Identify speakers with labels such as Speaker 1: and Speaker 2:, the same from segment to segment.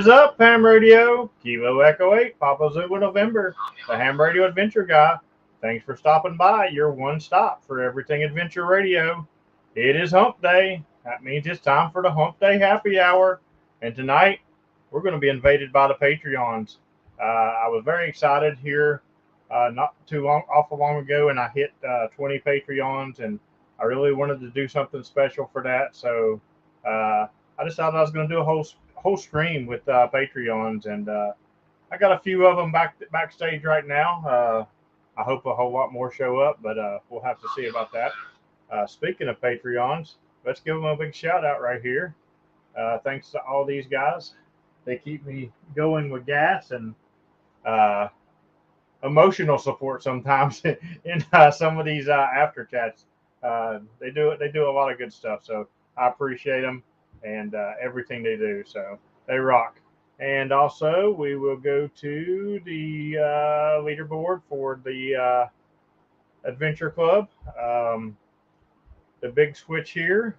Speaker 1: is up, Ham Radio? Kilo Echo 8, Papa Zulu November, the Ham Radio Adventure Guy. Thanks for stopping by, your one stop for everything Adventure Radio. It is Hump Day. That means it's time for the Hump Day Happy Hour. And tonight, we're going to be invaded by the Patreons. I was very excited here not too awful long ago, and I hit 20 Patreons, and I really wanted to do something special for that. So I decided I was going to do a whole stream with Patreons, and I got a few of them backstage right now. I hope a whole lot more show up, but we'll have to see about that. Speaking of Patreons, let's give them a big shout out right here. Thanks to all these guys. They keep me going with gas and emotional support sometimes in some of these after chats. They do a lot of good stuff, so I appreciate them and everything they do. So they rock. And also, we will go to the leaderboard for the Adventure Club. The big switch here.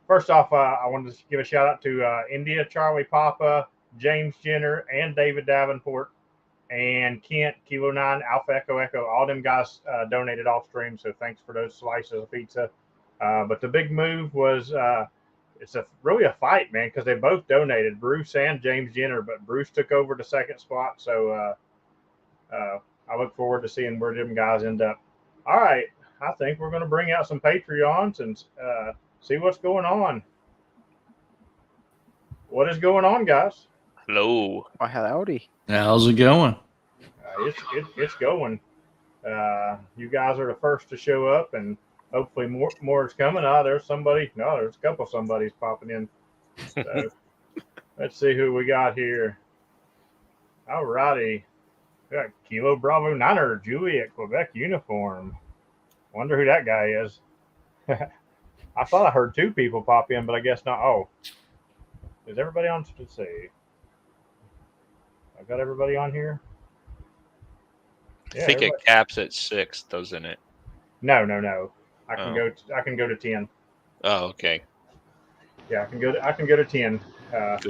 Speaker 1: First off, I wanted to give a shout out to India, Charlie Papa, James Jenner, and David Davenport, and Kent, Kilo 9, Alpha Echo Echo. All them guys donated off stream, so thanks for those slices of pizza. But the big move was it's really a fight, man, because they both donated, Bruce and James Jenner, but Bruce took over the second spot, so I look forward to seeing where them guys end up. All right, I think we're going to bring out some Patreons and see what's going on. What is going on, guys?
Speaker 2: Hello.
Speaker 3: Oh, howdy.
Speaker 4: How's it going?
Speaker 1: It's going. You guys are the first to show up, and hopefully more is coming. There's somebody. No, there's a couple somebody's popping in. So let's see who we got here. All righty. We got Kilo Bravo Niner, Juliet, Quebec uniform. Wonder who that guy is. I thought I heard two people pop in, but I guess not. Oh, is everybody on? Let's see. I've got everybody on here.
Speaker 2: Yeah, I think it caps at 6, doesn't it?
Speaker 1: No. I can go to 10.
Speaker 2: Oh, okay.
Speaker 1: Yeah, I can go to 10.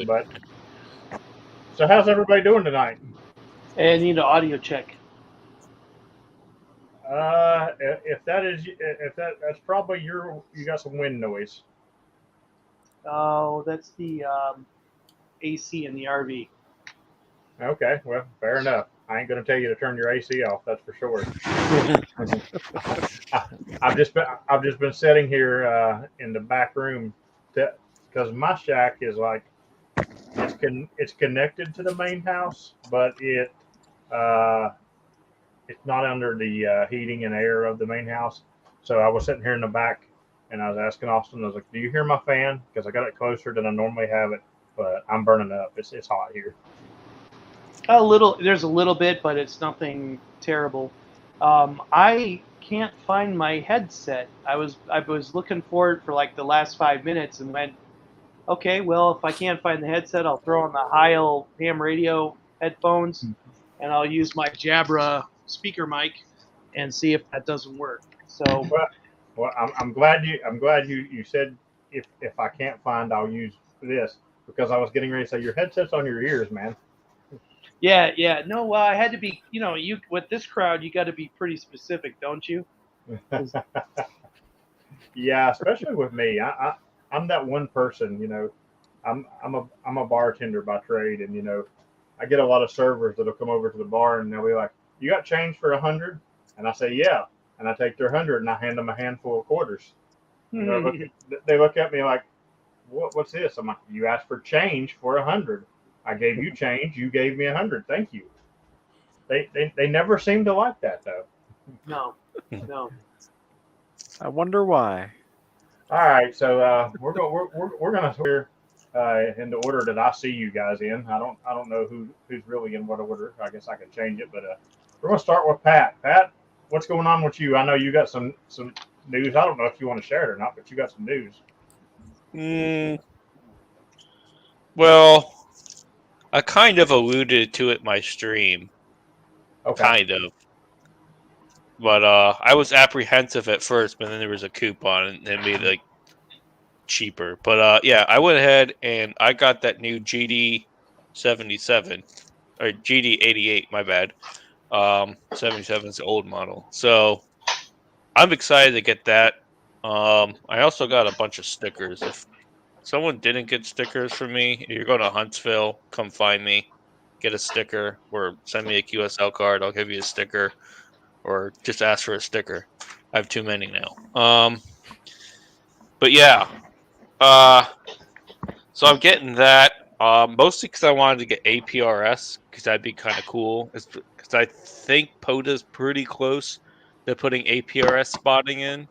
Speaker 1: But so how's everybody doing tonight?
Speaker 5: I need an audio check.
Speaker 1: If that's probably you got some wind noise.
Speaker 5: Oh, that's the AC in the RV.
Speaker 1: Okay, well, fair enough. I ain't gonna tell you to turn your AC off. That's for sure. I've just been sitting here in the back room because my shack is like it's connected to the main house, but it's not under the heating and air of the main house. So I was sitting here in the back, and I was asking Austin. I was like, "Do you hear my fan? Because I got it closer than I normally have it, but I'm burning up. It's hot here."
Speaker 5: There's a little bit, but it's nothing terrible. I can't find my headset. I was looking for it for like the last 5 minutes and went, okay, well, if I can't find the headset, I'll throw on the Heil ham radio headphones, and I'll use my Jabra speaker mic and see if that doesn't work. So,
Speaker 1: well, I'm glad you said if I can't find, I'll use this, because I was getting ready to say your headset's on your ears, man.
Speaker 5: Yeah. No, I had to be. You with this crowd, you got to be pretty specific, don't you?
Speaker 1: Yeah, especially with me. I'm that one person. I'm a bartender by trade, and I get a lot of servers that'll come over to the bar and they'll be like, "You got change for 100?" And I say, "Yeah," and I take their 100 and I hand them a handful of quarters. They look at me like, "What's this?" I'm like, "You asked for change for 100. I gave you change. You gave me 100. Thank you." They never seem to like that though.
Speaker 5: No.
Speaker 3: I wonder why.
Speaker 1: All right, so we're gonna hear in the order that I see you guys in. I don't know who's really in what order. I guess I can change it, but we're gonna start with Pat. Pat, what's going on with you? I know you got some news. I don't know if you want to share it or not, but you got some news.
Speaker 2: Well, I kind of alluded to it in my stream.
Speaker 1: Okay.
Speaker 2: Kind of. But I was apprehensive at first, but then there was a coupon and it made cheaper. But yeah, I went ahead and I got that new GD77 or GD88. My bad. 77 is the old model. So I'm excited to get that. I also got a bunch of stickers. If someone didn't get stickers from me, you're going to Huntsville, come find me, get a sticker, or send me a QSL card. I'll give you a sticker, or just ask for a sticker. I have too many now. But yeah, uh, so I'm getting that. Mostly because I wanted to get APRS because that'd be kind of cool. Because I think POTA's pretty close to putting APRS spotting in.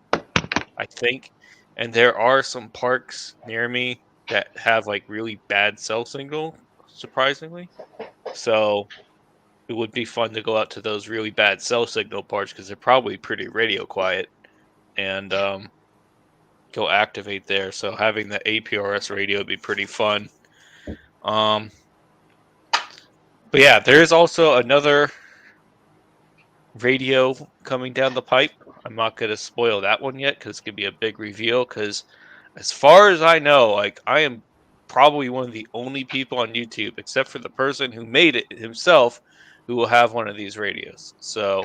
Speaker 2: I think, and there are some parks near me that have like really bad cell signal, surprisingly. So it would be fun to go out to those really bad cell signal parks because they're probably pretty radio quiet and go activate there. So having the APRS radio would be pretty fun. Um, but yeah, there is also another radio coming down the pipe. I'm not going to spoil that one yet because it's going to be a big reveal. Because as far as I know, like I am probably one of the only people on YouTube, except for the person who made it himself, who will have one of these radios. So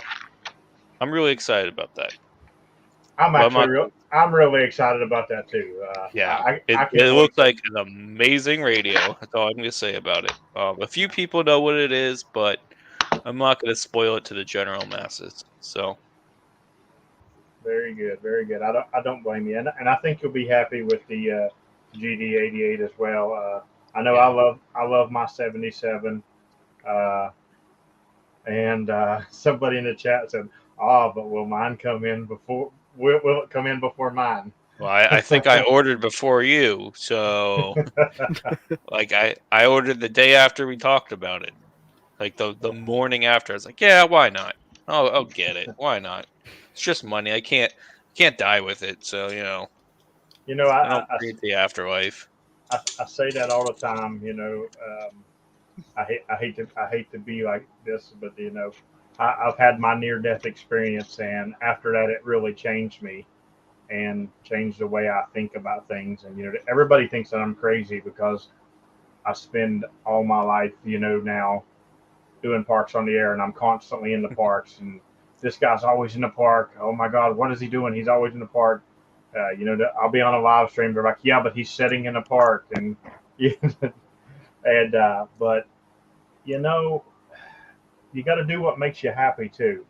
Speaker 2: I'm really excited about that.
Speaker 1: I'm really excited about that too.
Speaker 2: Yeah,
Speaker 1: I
Speaker 2: it
Speaker 1: can't
Speaker 2: looks
Speaker 1: wait.
Speaker 2: like an amazing radio. That's all I'm going to say about it. A few people know what it is, but I'm not going to spoil it to the general masses. So
Speaker 1: Very good, very good. I don't blame you, and I think you'll be happy with the GD88 as well. I know
Speaker 2: yeah.
Speaker 1: I love my 77, uh, and somebody in the chat said, "Ah, but will mine come in before? Will it come in before mine?"
Speaker 2: Well, I think I ordered before you, so like I ordered the day after we talked about it, like the morning after. I was like, yeah, why not? I'll get it. Why not? It's just money. I can't die with it. So
Speaker 1: You know,
Speaker 2: I don't create the afterlife.
Speaker 1: I say that all the time. I hate to be like this, but I've had my near death experience, and after that, it really changed me and changed the way I think about things. And everybody thinks that I'm crazy because I spend all my life, now doing parks on the air, and I'm constantly in the parks. And this guy's always in the park. Oh my God, what is he doing? He's always in the park. I'll be on a live stream. They're like, yeah, but he's sitting in the park, and but you know, you got to do what makes you happy too.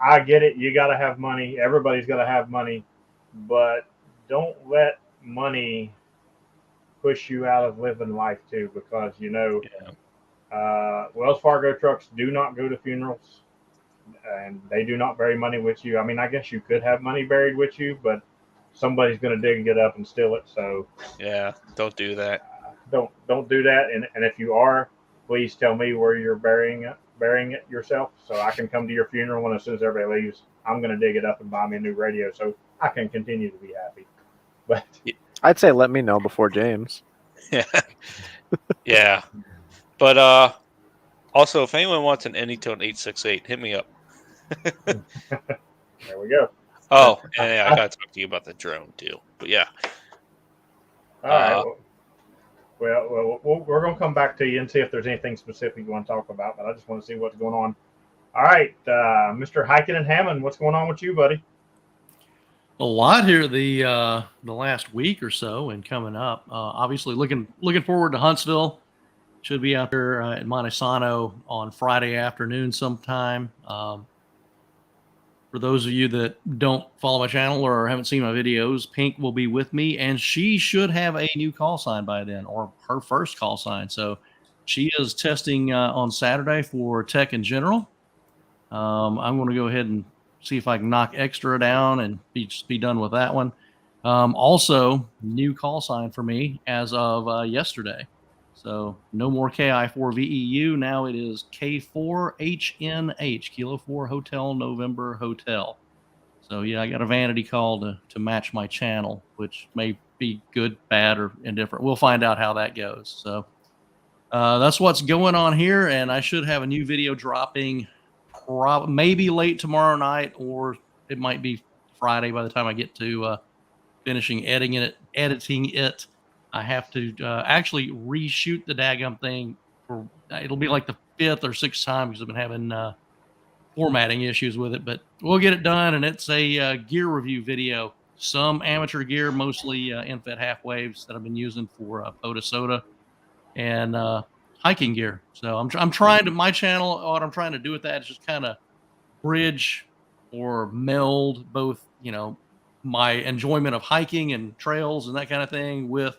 Speaker 1: I get it. You got to have money. Everybody's got to have money, but don't let money push you out of living life too, because
Speaker 2: Yeah.
Speaker 1: Wells Fargo trucks do not go to funerals, and they do not bury money with you. I mean, I guess you could have money buried with you, but somebody's going to dig it up and steal it. So
Speaker 2: Yeah, don't do that.
Speaker 1: don't do that. And if you are, please tell me where you're burying it yourself, so I can come to your funeral. And as soon as everybody leaves, I'm going to dig it up and buy me a new radio so I can continue to be happy. But
Speaker 3: I'd say let me know before James.
Speaker 2: Yeah. Yeah. But also if anyone wants an Anytone 868, hit me up.
Speaker 1: there we go.
Speaker 2: Oh, and yeah, I gotta talk to you about the drone too. But yeah.
Speaker 1: All right. Well, we're going to come back to you and see if there's anything specific you want to talk about, but I just want to see what's going on. All right, Mr. Hiken and Hammond, what's going on with you, buddy?
Speaker 4: A lot here the last week or so and coming up. Obviously, looking forward to Huntsville. Should be out there at Montesano on Friday afternoon sometime. For those of you that don't follow my channel or haven't seen my videos, Pink will be with me, and she should have a new call sign by then, or her first call sign. So she is testing on Saturday for Tech in General. I'm going to go ahead and see if I can knock extra down and be done with that one. Also, new call sign for me as of yesterday. So no more KI4VEU. Now it is K4HNH, Kilo 4 Hotel November Hotel. So yeah, I got a vanity call to match my channel, which may be good, bad, or indifferent. We'll find out how that goes. So that's what's going on here, and I should have a new video dropping maybe late tomorrow night, or it might be Friday by the time I get to finishing editing it. I have to actually reshoot the daggum thing. It'll be like the 5th or 6th time because I've been having formatting issues with it, but we'll get it done. And it's a gear review video. Some amateur gear, mostly Invade half waves that I've been using for POTA soda and hiking gear. So I'm trying to, my channel, what I'm trying to do with that is just kind of bridge or meld both, my enjoyment of hiking and trails and that kind of thing with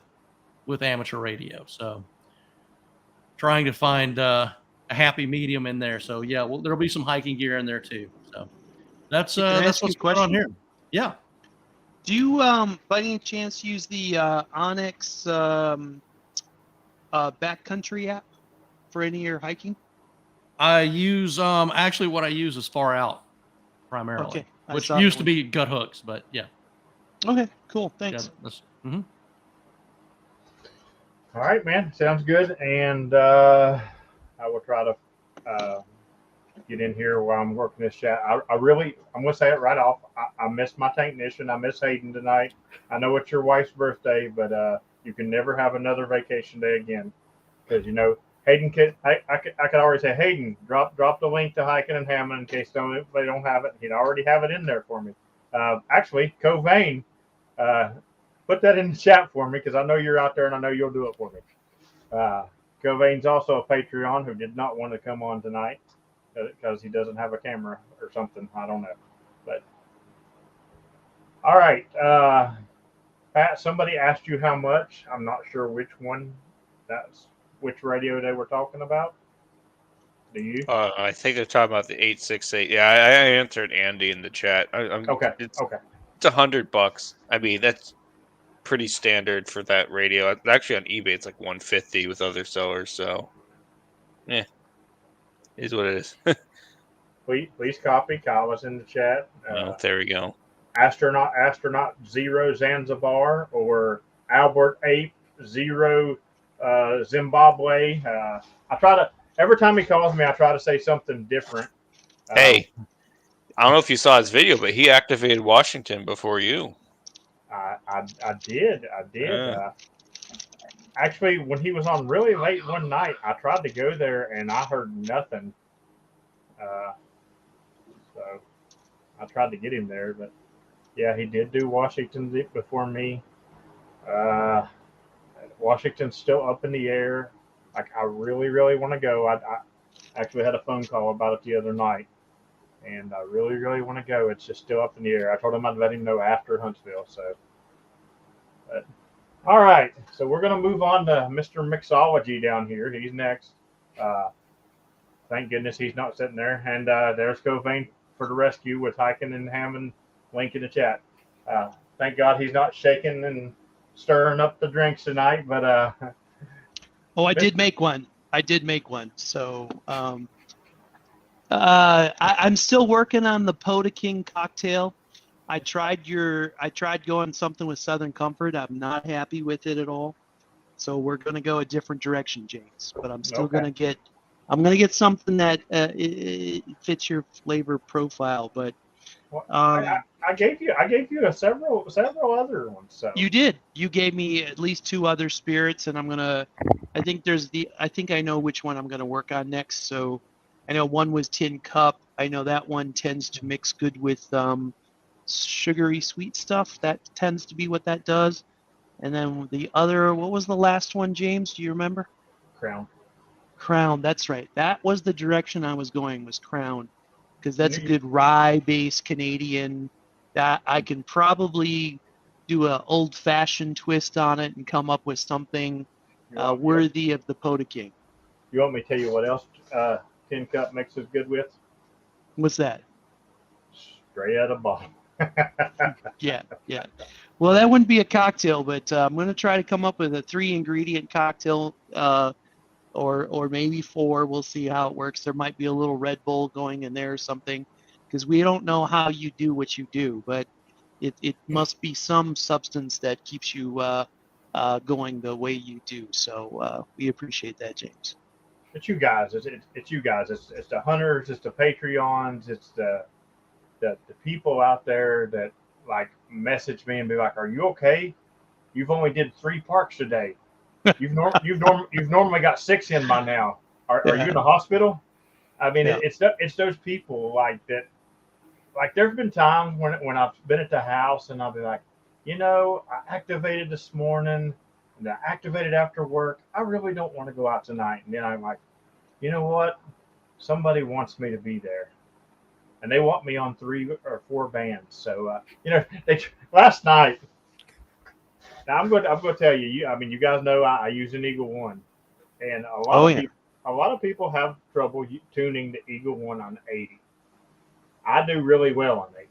Speaker 4: amateur radio. So trying to find a happy medium in there. So yeah, well, there'll be some hiking gear in there too. So that's what's going on here. Yeah.
Speaker 5: Do you by any chance use the Onyx backcountry app for any of your hiking?
Speaker 4: I use actually what I use is Far Out primarily,
Speaker 5: Okay,
Speaker 4: which used to be Gut Hooks, but yeah.
Speaker 5: Okay, cool. Thanks.
Speaker 4: Yeah,
Speaker 1: All right, man. Sounds good. And I will try to get in here while I'm working this chat. I'm going to say it right off. I miss my technician. I miss Hayden tonight. I know it's your wife's birthday, but you can never have another vacation day again. Because, Hayden I could already say, Hayden, drop the link to Hiking and Hammond in case they don't have it. He'd already have it in there for me. Actually, Covain, put that in the chat for me because I know you're out there and I know you'll do it for me. Covain's also a Patreon who did not want to come on tonight because he doesn't have a camera or something. I don't know. But all right. Pat, somebody asked you how much. I'm not sure which one. Which radio they were talking about. Do you?
Speaker 2: I think they're talking about the 868. Yeah, I answered Andy in the chat.
Speaker 1: Okay.
Speaker 2: It's $100. I mean, that's pretty standard for that radio. Actually, on eBay, it's like $150 with other sellers. So, yeah, is what it is.
Speaker 1: Please copy. Kyle was in the chat.
Speaker 2: There we go.
Speaker 1: Astronaut 0 Zanzibar or Albert Ape 0 Zimbabwe. Every time he calls me, I try to say something different.
Speaker 2: Hey, I don't know if you saw his video, but he activated Washington before you.
Speaker 1: I did. Actually, when he was on really late one night, I tried to go there and I heard nothing. So I tried to get him there, but yeah, he did do Washington before me. Washington's still up in the air. I really, really want to go. I actually had a phone call about it the other night, and I really, really want to go. It's just still up in the air. I told him I'd let him know after Huntsville. So, but all right. So we're going to move on to Mr. Mixology down here. He's next. Thank goodness he's not sitting there. And there's Covain for the rescue with Hiking and Hammond. Link in the chat. Thank God he's not shaking and stirring up the drinks tonight. But
Speaker 5: I did make one. So I'm still working on the POTA King cocktail. I tried going something with Southern Comfort. I'm not happy with it at all. So we're going to go a different direction, James. But I'm still going to get something that it fits your flavor profile. But
Speaker 1: I gave you several other ones. So
Speaker 5: you did. You gave me at least 2 other spirits, and I think I know which one I'm gonna work on next. So I know one was Tin Cup. I know that one tends to mix good with sugary sweet stuff. That tends to be what that does. And then the other, what was the last one, James? Do you remember? Crown. That's right. That was the direction I was going, was Crown, because that's a good rye-based Canadian that I can probably do an old-fashioned twist on it and come up with something worthy of the POTA King.
Speaker 1: You want me to tell you what else Tin Cup mixes good with?
Speaker 5: What's that?
Speaker 1: Straight out of bottle.
Speaker 5: Yeah. Well, that wouldn't be a cocktail, but I'm going to try to come up with a 3-ingredient cocktail, or maybe 4. We'll see how it works. There might be a little Red Bull going in there or something, because we don't know how you do what you do, but it must be some substance that keeps you going the way you do. So we appreciate that, James.
Speaker 1: It's you guys. It's you guys. It's the hunters. It's the Patreons. It's the people out there that like message me and be like, "Are you okay? You've only did 3 parks today. You've normally got 6 in by now. Are you in the hospital?" I mean,
Speaker 6: Yeah.
Speaker 1: it's those people like that. Like there's been times when I've been at the house and I'll be like, I activated this morning and I activated after work. I really don't want to go out tonight. And then I'm like, you know what? Somebody wants me to be there, and they want me on 3 or 4 bands. So they last night. Now I'm going to tell you. I mean, you guys know I use an Eagle One, and a lot of people have trouble tuning the Eagle One on 80. I do really well on 80.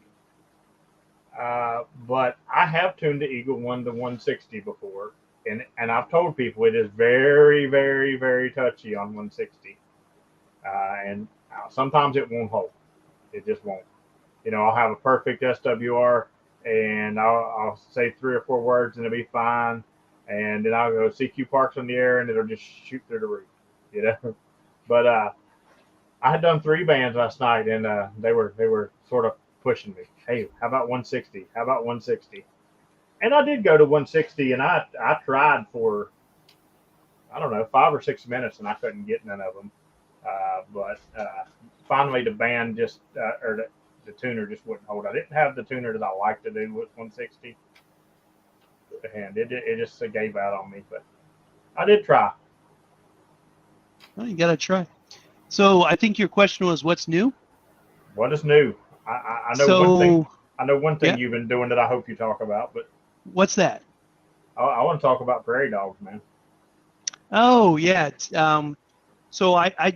Speaker 1: But I have tuned the Eagle One to 160 before, and I've told people it is very, very, very touchy on 160, and sometimes it won't hold. It just won't. I'll have a perfect SWR, and I'll say 3 or 4 words, and it'll be fine, and then I'll go CQ Parks on the air, and it'll just shoot through the roof. But I had done 3 bands last night, and they were sort of pushing me. Hey, how about 160? How about 160? And I did go to 160, and I tried for, I don't know, 5 or 6 minutes, and I couldn't get none of them. But finally, the band just, or the tuner just wouldn't hold. I didn't have the tuner that I like to do with 160, and it just gave out on me. But I did try.
Speaker 6: Well, you got to try. So I think your question was, what's new?
Speaker 1: What is new? I know one thing. I know one thing you've been doing that I hope you talk about, but
Speaker 6: what's that?
Speaker 1: I want to talk about prairie dogs, man.
Speaker 6: Oh yeah. So I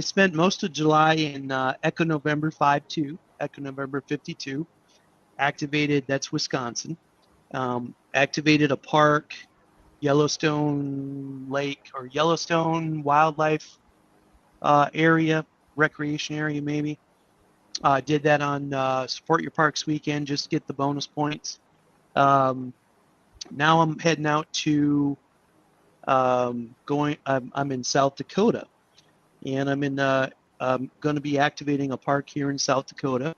Speaker 6: spent most of July in Echo November 5-2, Echo November 52. Activated. That's Wisconsin. Activated a park, Yellowstone Lake or Yellowstone Wildlife area, recreation area maybe. Did that on Support Your Parks weekend, just get the bonus points. Now I'm heading out to I'm in South Dakota, and I'm going to be activating a park here in South Dakota.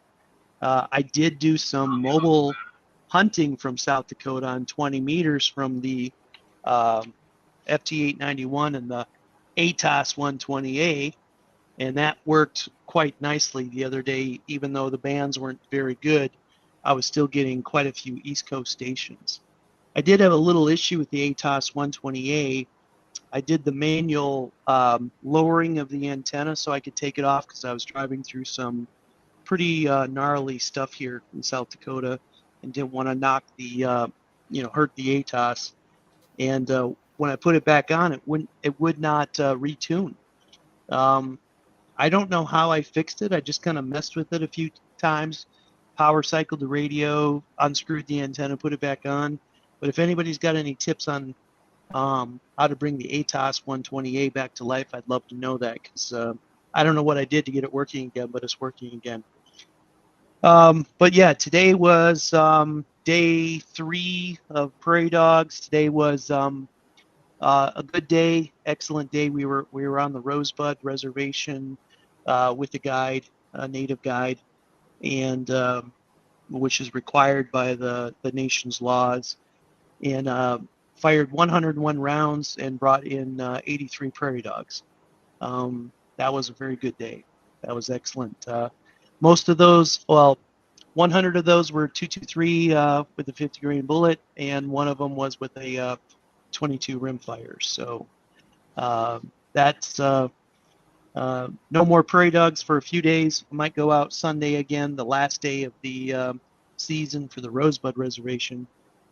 Speaker 6: I did do some mobile hunting from South Dakota on 20 meters from the FT891 and the ATOS 120A, and that worked quite nicely the other day. Even though the bands weren't very good, I was still getting quite a few East Coast stations. I did have a little issue with the ATOS 120A. I did the manual lowering of the antenna so I could take it off because I was driving through some pretty gnarly stuff here in South Dakota and didn't want to knock the, hurt the ATOS. And when I put it back on, it would not retune. I don't know how I fixed it. I just kind of messed with it a few times, power cycled the radio, unscrewed the antenna, put it back on. But if anybody's got any tips on how to bring the ATOS 120A back to life, I'd love to know that, because I don't know what I did to get it working again, but it's working again. But yeah, today was day 3 of Prairie Dogs. Today was a good day, excellent day. We were on the Rosebud Reservation with a guide, a native guide, and which is required by the nation's laws, and fired 101 rounds and brought in 83 prairie dogs. That was a very good day. That was excellent. Most of those, 100 of those were 223 with a 50 grain bullet, and one of them was with a 22 rimfire. So that's no more prairie dogs for a few days. I might go out Sunday again, the last day of the season for the Rosebud Reservation,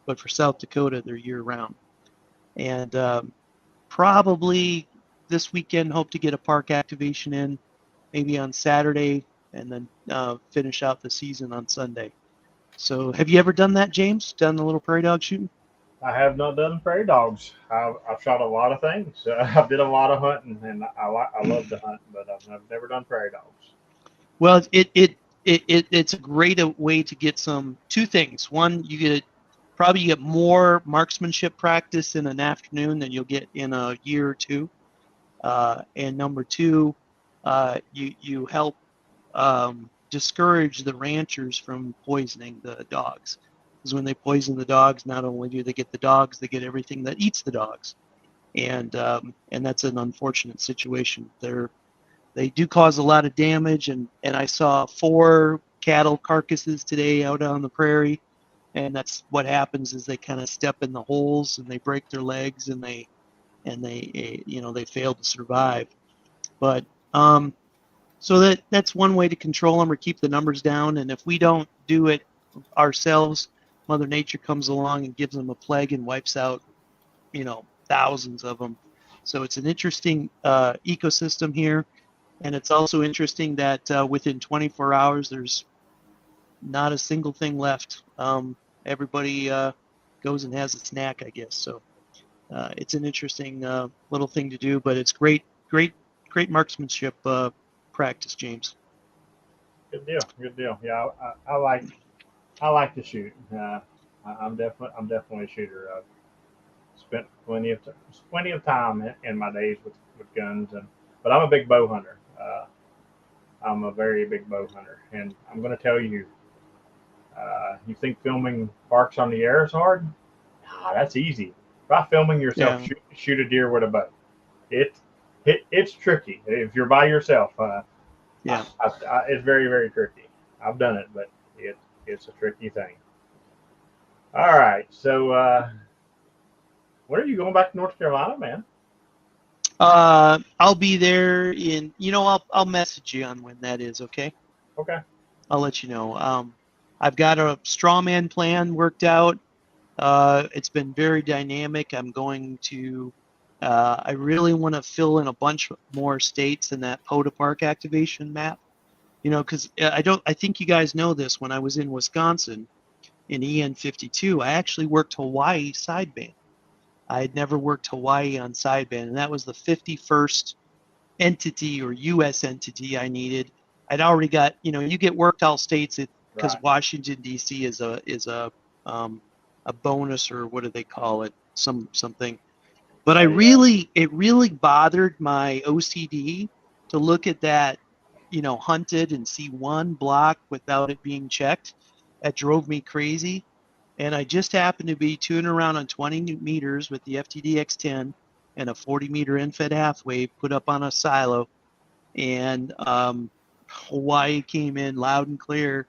Speaker 6: but for South Dakota, they're year round. And probably this weekend, hope to get a park activation in, maybe on Saturday, and then finish out the season on Sunday. So have you ever done that, James? Done a little prairie dog shooting?
Speaker 1: I have not done prairie dogs. I've shot a lot of things. I've did a lot of hunting, and I love to hunt, but I've never done prairie dogs.
Speaker 6: Well, it's a great way to get two things. One, you get more marksmanship practice in an afternoon than you'll get in a year or two. And number two, you help discourage the ranchers from poisoning the dogs. because when they poison the dogs, not only do they get the dogs, they get everything that eats the dogs, and that's an unfortunate situation. They do cause a lot of damage, and I saw 4 cattle carcasses today out on the prairie, and that's what happens is they kind of step in the holes and they break their legs and they they fail to survive. But so that's one way to control them or keep the numbers down. And if we don't do it ourselves, Mother Nature comes along and gives them a plague and wipes out, thousands of them. So it's an interesting ecosystem here, and it's also interesting that within 24 hours there's not a single thing left. Everybody goes and has a snack, I guess. So it's an interesting little thing to do, but it's great marksmanship practice, James.
Speaker 1: Good deal. Good deal. Yeah, I like to shoot. I'm definitely a shooter. I've spent plenty of time in my days with guns, but I'm a big bow hunter. I'm a very big bow hunter, and I'm going to tell you. You think filming parks on the air is hard? Nah, that's easy. Try filming yourself shoot a deer with a bow. It's tricky if you're by yourself. It's very, very tricky. I've done it, but it's a tricky thing. All right, so when are you going back to North Carolina, man?
Speaker 6: I'll be there in. I'll message you on when that is. Okay.
Speaker 1: Okay.
Speaker 6: I'll let you know. I've got a straw man plan worked out. It's been very dynamic. I'm going to. I really want to fill in a bunch more states in that POTA Park activation map. Because I think you guys know this. When I was in Wisconsin, in EN52, I actually worked Hawaii sideband. I had never worked Hawaii on sideband, and that was the 51st entity or U.S. entity I needed. I'd already got. You get worked all states because
Speaker 1: Right.
Speaker 6: Washington D.C. is a bonus, or what do they call it? Something. But it really bothered my OCD to look at that, hunted and see one block without it being checked. That drove me crazy. And I just happened to be tuning around on 20 meters with the FTD X10 and a 40-meter infed half wave put up on a silo. And Hawaii came in loud and clear,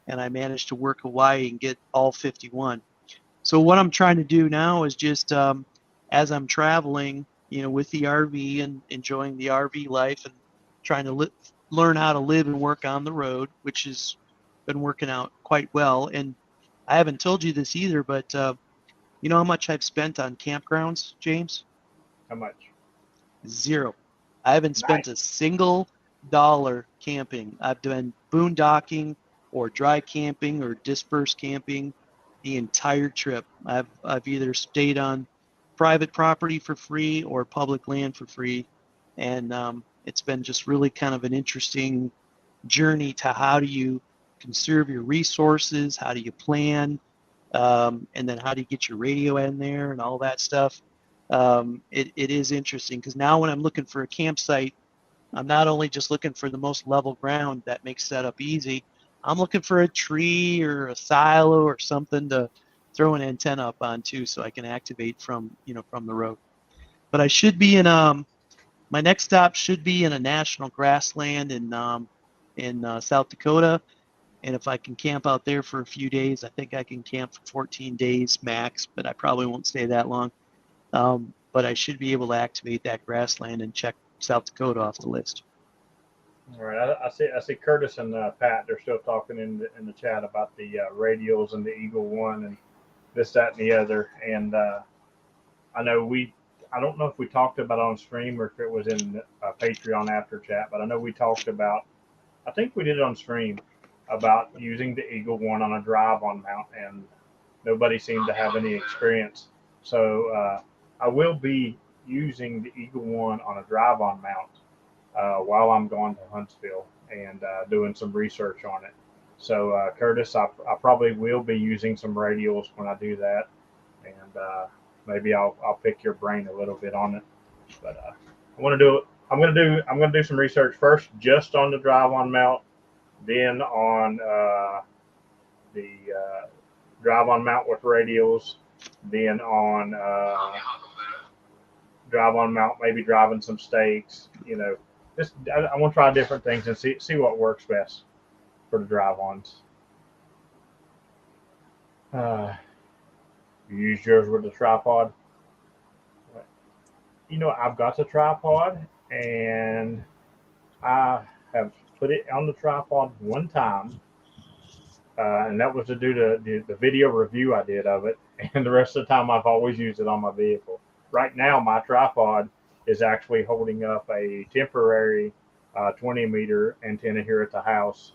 Speaker 6: and I managed to work Hawaii and get all 51. So what I'm trying to do now is just as I'm traveling, with the RV and enjoying the RV life and trying to learn how to live and work on the road, which has been working out quite well. And I haven't told you this either, but you know how much I've spent on campgrounds, James?
Speaker 1: How much?
Speaker 6: 0. I haven't spent a single dollar camping. I've done boondocking or dry camping or dispersed camping the entire trip. I've either stayed on private property for free or public land for free, and it's been just really kind of an interesting journey to how do you conserve your resources, how do you plan, and then how do you get your radio in there and all that stuff. It is interesting because now when I'm looking for a campsite, I'm not only just looking for the most level ground that makes setup easy. I'm looking for a tree or a silo or something to throw an antenna up on too, so I can activate from the road. But I should be in my next stop should be in a national grassland in South Dakota. And if I can camp out there for a few days, I think I can camp for 14 days max, but I probably won't stay that long. But I should be able to activate that grassland and check South Dakota off the list.
Speaker 1: All right. I see Curtis and Pat. They're still talking in the chat about the radials and the Eagle One and this, that, and the other. And I don't know if we talked about it on stream or if it was in Patreon after chat, but I know we talked about. I think we did it on stream about using the Eagle One on a drive-on mount, and nobody seemed to have any experience. So I will be using the Eagle One on a drive-on mount while I'm going to Huntsville and doing some research on it. So Curtis, I probably will be using some radials when I do that, and maybe I'll pick your brain a little bit on it. But I'm gonna do some research first, just on the drive-on mount, then on the drive on mount with radials, then on drive on mount, maybe driving some stakes. You know, just I want to try different things and see what works best for the drive ons. You use yours with the tripod. You know, I've got the tripod and I have put it on the tripod one time, and that was to do the video review I did of it. And the rest of the time, I've always used it on my vehicle. Right now, my tripod is actually holding up a temporary 20-meter antenna here at the house.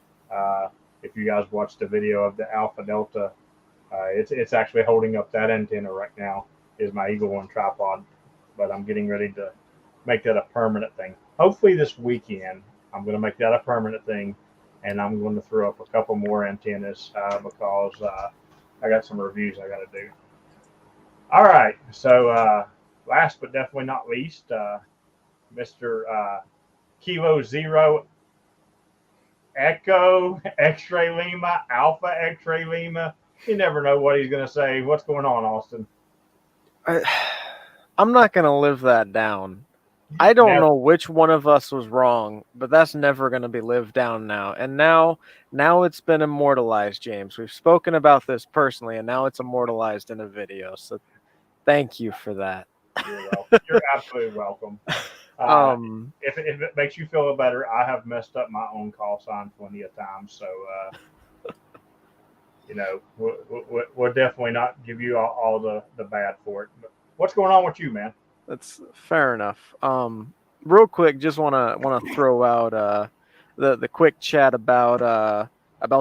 Speaker 1: If you guys watched the video of the Alpha Delta, it's actually holding up that antenna right now. Is my Eagle One tripod, but I'm getting ready to make that a permanent thing. Hopefully this weekend, I'm going to make that a permanent thing, and I'm going to throw up a couple more antennas because I got some reviews I got to do. All right, so last but definitely not least, Mr. Kilo Zero Echo X-Ray Lima Alpha X-Ray Lima. You never know what he's going to say. What's going on, Austin?
Speaker 3: I'm not going to live that down. I don't know which one of us was wrong, but that's never going to be lived down now. And now it's been immortalized, James. We've spoken about this personally, and now it's immortalized in a video. So thank you for that.
Speaker 1: You're welcome. You're absolutely welcome. If it makes you feel better, I have messed up my own call sign plenty of times. So, you know, we'll definitely not give you all the bad for it. But what's going on with you, man?
Speaker 3: That's fair enough. Real quick, just wanna throw out the quick chat about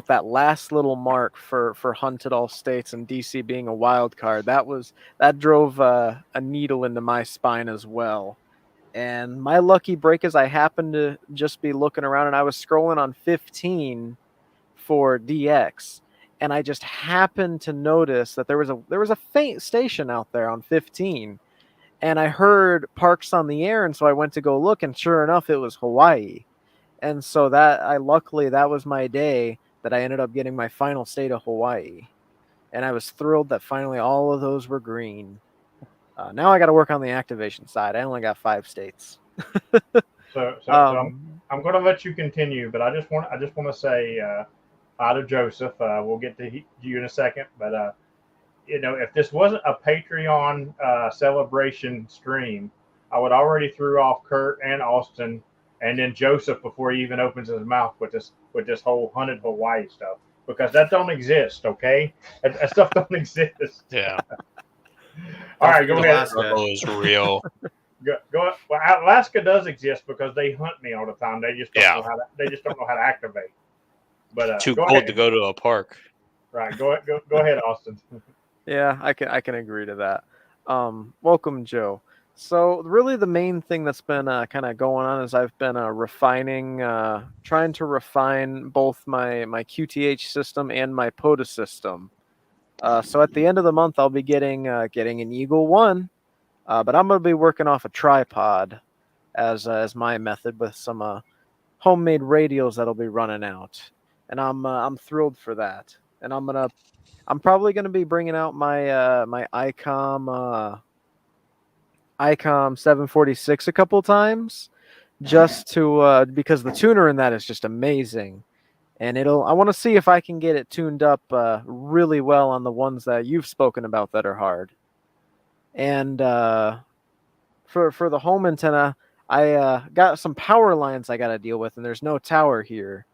Speaker 3: that last little mark for hunted all states and DC being a wild card. That drove a needle into my spine as well. And my lucky break is I happened to just be looking around and I was scrolling on 15 for DX, and I just happened to notice that there was a faint station out there on 15. And I heard Parks on the Air, and so I went to go look, and sure enough, it was Hawaii. And so luckily that was my day that I ended up getting my final state of Hawaii. And I was thrilled that finally all of those were green. Now I got to work on the activation side. I only got 5 states.
Speaker 1: So I'm going to let you continue, but I just want to say hi to Joseph. We'll get to you in a second, but you know, if this wasn't a Patreon celebration stream, I would already threw off Kurt and Austin, and then Joseph before he even opens his mouth with this whole hunted Hawaii stuff, because that don't exist. Okay, that stuff don't exist.
Speaker 2: Yeah.
Speaker 1: All right, go ahead.
Speaker 2: Alaska is real.
Speaker 1: Go. Well, Alaska does exist because they hunt me all the time. They just don't know how to. They just don't know how to activate. But
Speaker 2: too cold to go to a park.
Speaker 1: Right. Go ahead, Austin.
Speaker 3: Yeah, I can agree to that. Welcome, Joe. So really the main thing that's been kind of going on is I've been trying to refine both my QTH system and my POTA system. So at the end of the month, I'll be getting an Eagle One, but I'm going to be working off a tripod as my method with some homemade radials that'll be running out, and I'm thrilled for that. And I'm probably going to be bringing out my my ICOM 746 a couple times, just to because the tuner in that is just amazing, and I want to see if I can get it tuned up really well on the ones that you've spoken about that are hard. And for the home antenna, I got some power lines I got to deal with, and there's no tower here,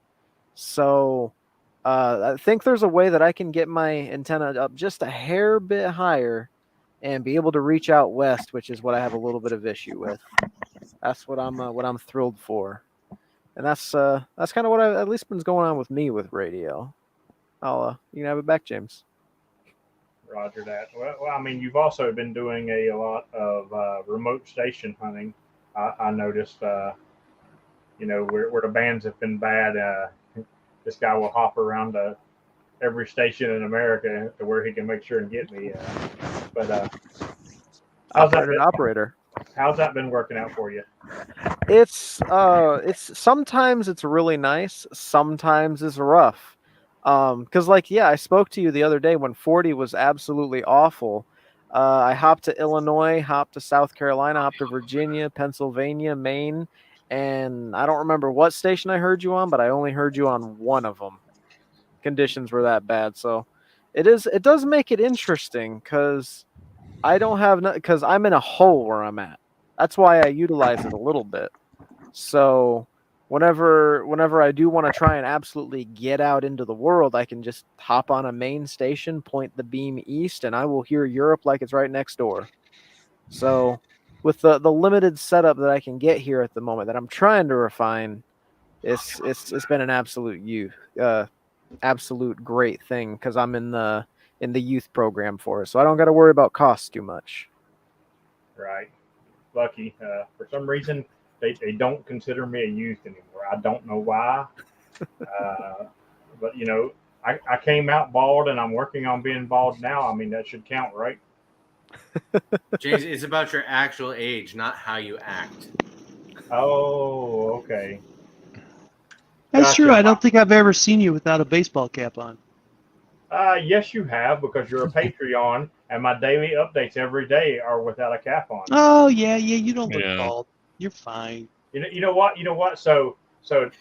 Speaker 3: so. I think there's a way that I can get my antenna up just a hair bit higher and be able to reach out west, which is what I have a little bit of issue with. That's what I'm thrilled for, and that's kind of what at least been going on with me with radio. You can have it back, James.
Speaker 1: Roger that. Well, I mean, you've also been doing a lot of remote station hunting. I noticed, you know, where the bands have been bad. This guy will hop around to every station in America to where he can make sure and get me. But how's that been working out for you?
Speaker 3: It's sometimes it's really nice, sometimes it's rough. Because like, yeah, I spoke to you the other day when 40 was absolutely awful. I hopped to Illinois, hopped to South Carolina, hopped to Virginia, Pennsylvania, Maine, and I don't remember what station I heard you on, but I only heard you on one of them. Conditions were that bad, so it does make it interesting because I don't have because I'm in a hole where I'm at. That's why I utilize it a little bit. So whenever I do want to try and absolutely get out into the world, I can just hop on a main station, point the beam east, and I will hear Europe like it's right next door. So with the limited setup that I can get here at the moment that I'm trying to refine, it's been an absolute great thing because I'm in the youth program for it, so I don't got to worry about costs too much.
Speaker 1: Right. Lucky. For some reason, they don't consider me a youth anymore. I don't know why. But, I came out bald and I'm working on being bald now. I mean, that should count, right?
Speaker 7: James, it's about your actual age, not how you act.
Speaker 1: Oh, okay.
Speaker 6: That's
Speaker 1: Gotcha.
Speaker 6: true. I don't think I've ever seen you without a baseball cap on.
Speaker 1: Yes, you have, because you're a Patreon, and my daily updates every day are without a cap on.
Speaker 6: Oh yeah, you don't look
Speaker 2: Yeah.
Speaker 6: bald. You're fine.
Speaker 1: You know what? So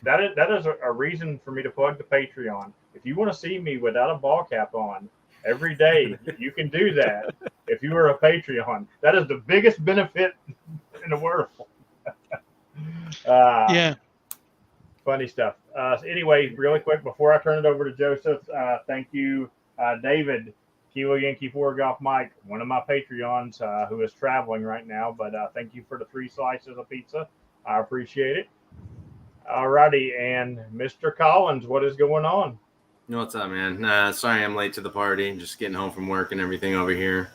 Speaker 1: that is a reason for me to plug the Patreon. If you want to see me without a ball cap on every day, you can do that. If you are a Patreon, that is the biggest benefit in the world.
Speaker 6: Yeah.
Speaker 1: Funny stuff. Anyway, really quick before I turn it over to Joseph, thank you, David, Kilo Yankee 4 Golf Mike, one of my Patreons who is traveling right now. But thank you for the 3 slices of pizza. I appreciate it. Alrighty, and Mr. Collins, what is going on?
Speaker 7: What's up, man? Sorry I'm late to the party. Just getting home from work and everything over here.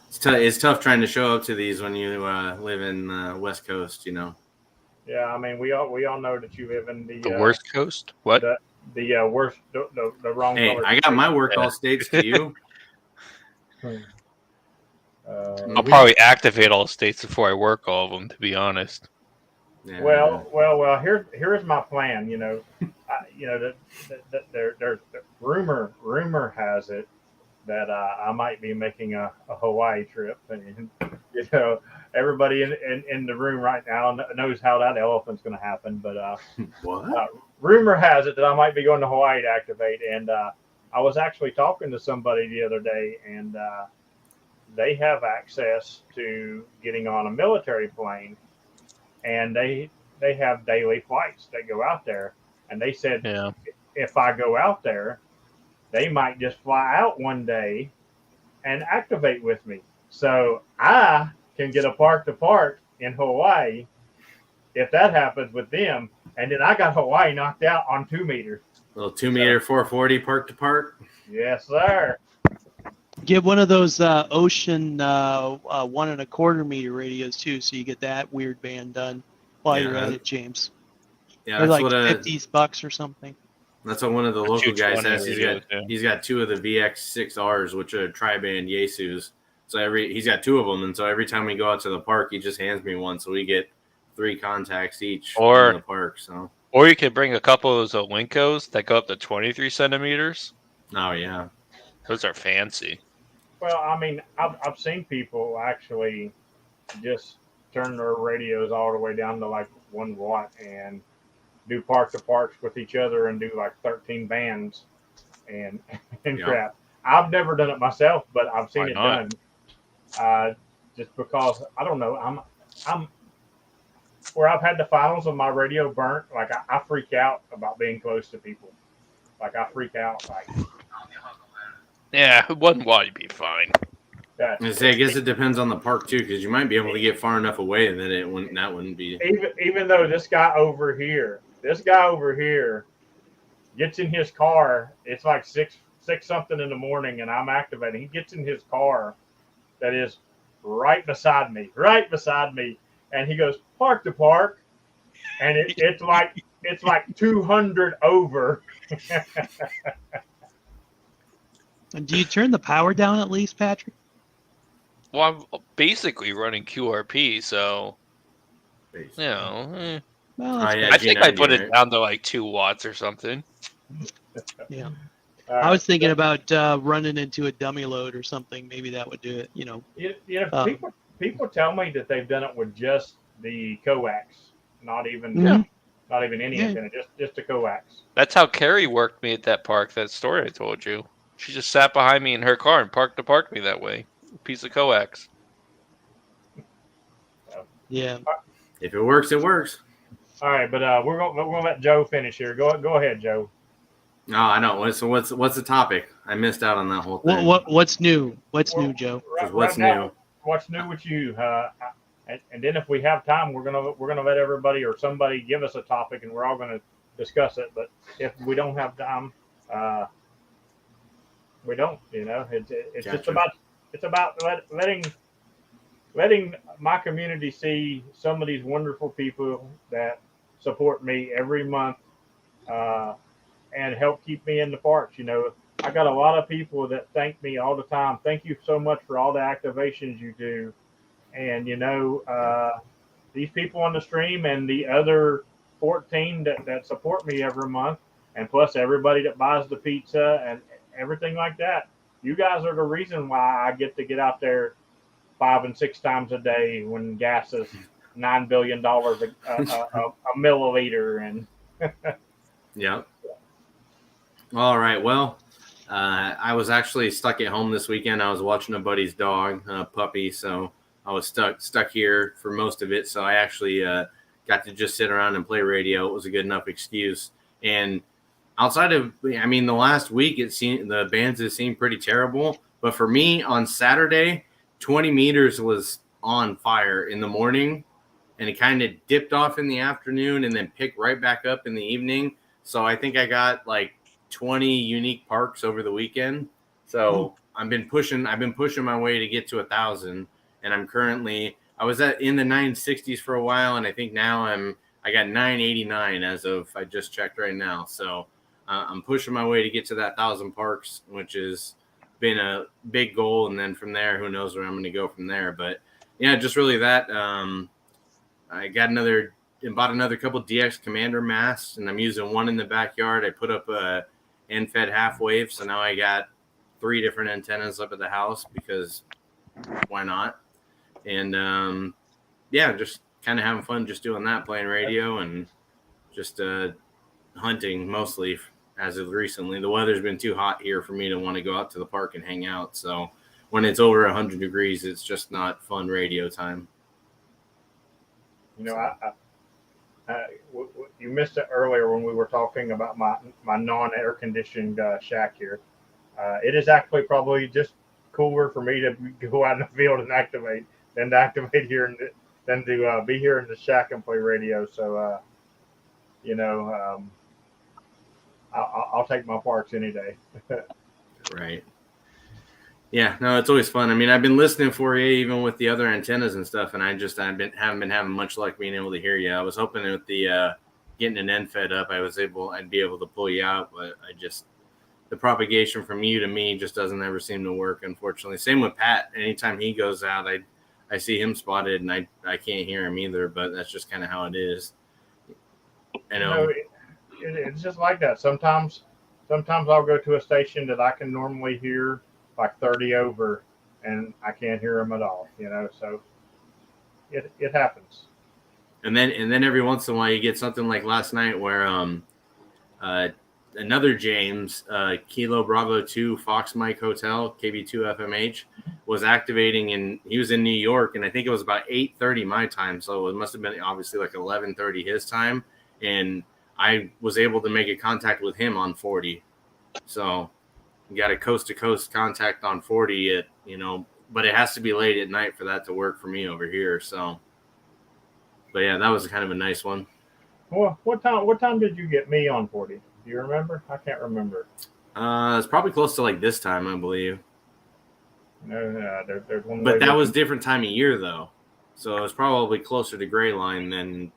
Speaker 7: It's tough trying to show up to these when you live in West Coast,
Speaker 1: Yeah, I mean we all know that you live in
Speaker 2: The worst coast? What?
Speaker 1: the worst the wrong.
Speaker 7: Hey,
Speaker 1: color
Speaker 7: I got my work all states to you.
Speaker 2: I'll probably activate all states before I work all of them, to be honest.
Speaker 7: Yeah.
Speaker 1: Well. Here's my plan. There's rumor has it that I might be making a Hawaii trip, and everybody in the room right now knows how that elephant's going to happen. But
Speaker 7: what?
Speaker 1: Rumor has it that I might be going to Hawaii to activate, and I was actually talking to somebody the other day, and they have access to getting on a military plane, and they have daily flights that go out there, and they said if I go out there, they might just fly out one day and activate with me, so I can get a park to park in Hawaii if that happens with them, and then I got Hawaii knocked out on 2 meters.
Speaker 7: Little 2 meter 440 park to park.
Speaker 1: Yes, sir.
Speaker 6: Get one of those ocean 1 1/4 meter radios too, so you get that weird band done while you're at it, James.
Speaker 7: Yeah,
Speaker 6: they're
Speaker 7: that's
Speaker 6: like
Speaker 7: what
Speaker 6: $50 or something.
Speaker 7: That's what one of the local guys has.
Speaker 2: radios,
Speaker 7: He's got 2 of the VX6Rs, which are tri-band Yaesus. So he's got 2 of them, and so every time we go out to the park, he just hands me one, so we get 3 contacts each in the park. So,
Speaker 2: or you could bring a couple of those Olynkos that go up to 23 centimeters.
Speaker 7: Oh yeah,
Speaker 2: those are fancy.
Speaker 1: Well, I mean, I've seen people actually just turn their radios all the way down to like 1 watt and do park to parks with each other and do like 13 bands and crap. I've never done it myself, but I've seen it done. Just because I don't know, I'm where I've had the finals of my radio burnt. Like I freak out about being close to people. Like I freak out. Like
Speaker 2: yeah, 1 watt would be fine.
Speaker 7: I guess it depends on the park too, because you might be able to get far enough away that that wouldn't be.
Speaker 1: Even though this guy over here gets in his car. It's like six something in the morning, and I'm activating. He gets in his car that is right beside me, and he goes park to park, and it's like 200 over.
Speaker 6: And do you turn the power down at least, Patrick?
Speaker 2: Well, I'm basically running QRP, so
Speaker 6: Well,
Speaker 2: I think I put it down to like 2 watts or something.
Speaker 6: Yeah. I was thinking about running into a dummy load or something. Maybe that would do it.
Speaker 1: People tell me that they've done it with just the coax, not even any antenna, just the coax.
Speaker 2: That's how Carrie worked me at that park. That story I told you. She just sat behind me in her car and parked me that way. A piece of coax.
Speaker 6: Yeah.
Speaker 7: If it works, it works.
Speaker 1: All right, but we're gonna let Joe finish here. Go ahead, Joe.
Speaker 7: No, I know. So what's the topic? I missed out on that whole thing.
Speaker 6: What's new? What's new, Joe?
Speaker 7: What's
Speaker 1: now,
Speaker 7: new?
Speaker 1: What's new with you? And then if we have time, we're gonna let everybody or somebody give us a topic, and we're all gonna discuss it. But if we don't have time, we don't. It's
Speaker 7: Gotcha.
Speaker 1: just about letting my community see some of these wonderful people that support me every month and help keep me in the parks. I got a lot of people that thank me all the time. Thank you so much for all the activations you do. And, these people on the stream and the other 14 that support me every month, and plus everybody that buys the pizza and everything like that, you guys are the reason why I get to get out there 5 and 6 times a day when gas is $9 billion a milliliter. And
Speaker 7: yeah. All right. Well, I was actually stuck at home this weekend. I was watching a buddy's dog, puppy, so I was stuck here for most of it. So I actually got to just sit around and play radio. It was a good enough excuse. And outside of, the last week, the bands have seemed pretty terrible. But for me, on Saturday, 20 meters was on fire in the morning, and it kind of dipped off in the afternoon and then picked right back up in the evening. So I think I got like 20 unique parks over the weekend. So I've been pushing my way to get to 1,000, and I was in the 960s for a while, and I think now I got 989 as of I just checked right now. So I'm pushing my way to get to that 1,000 parks, which has been a big goal. And then from there, who knows where I'm going to go from there. But yeah, just really that. I bought another couple DX Commander masts, and I'm using one in the backyard. I put up a end-fed half wave, so now I got 3 different antennas up at the house because why not? And just kind of having fun just doing that, playing radio and just hunting mostly as of recently. The weather's been too hot here for me to want to go out to the park and hang out. So when it's over 100 degrees, it's just not fun radio time.
Speaker 1: You missed it earlier when we were talking about my non-air conditioned shack here. It is actually probably just cooler for me to go out in the field and activate than to activate here than to be here in the shack and play radio. So, I'll take my parks any day.
Speaker 7: Right. Yeah, no, it's always fun. I've been listening for you even with the other antennas and stuff, and haven't been having much luck being able to hear you. I was hoping with the getting an end fed up, I'd be able to pull you out, but the propagation from you to me just doesn't ever seem to work, unfortunately. Same with Pat. Anytime he goes out, I see him spotted, and I can't hear him either, but that's just kind of how it is.
Speaker 1: It's just like that. Sometimes I'll go to a station that I can normally hear like 30 over, and I can't hear them at all, so it happens.
Speaker 7: And then every once in a while you get something like last night where another James, Kilo Bravo 2 Fox Mike Hotel, KB2 FMH, was activating, and he was in New York, and I think it was about 8:30 my time, so it must have been obviously like 11:30 his time, and I was able to make a contact with him on 40. So you got a coast-to-coast contact on 40 but it has to be late at night for that to work for me over here. So, but yeah, that was kind of a nice one.
Speaker 1: Well, what time did you get me on 40? Do you remember? I can't remember.
Speaker 7: It's probably close to like this time, I believe.
Speaker 1: No, there's one.
Speaker 7: But that was different time of year though, so it was probably closer to Gray Line than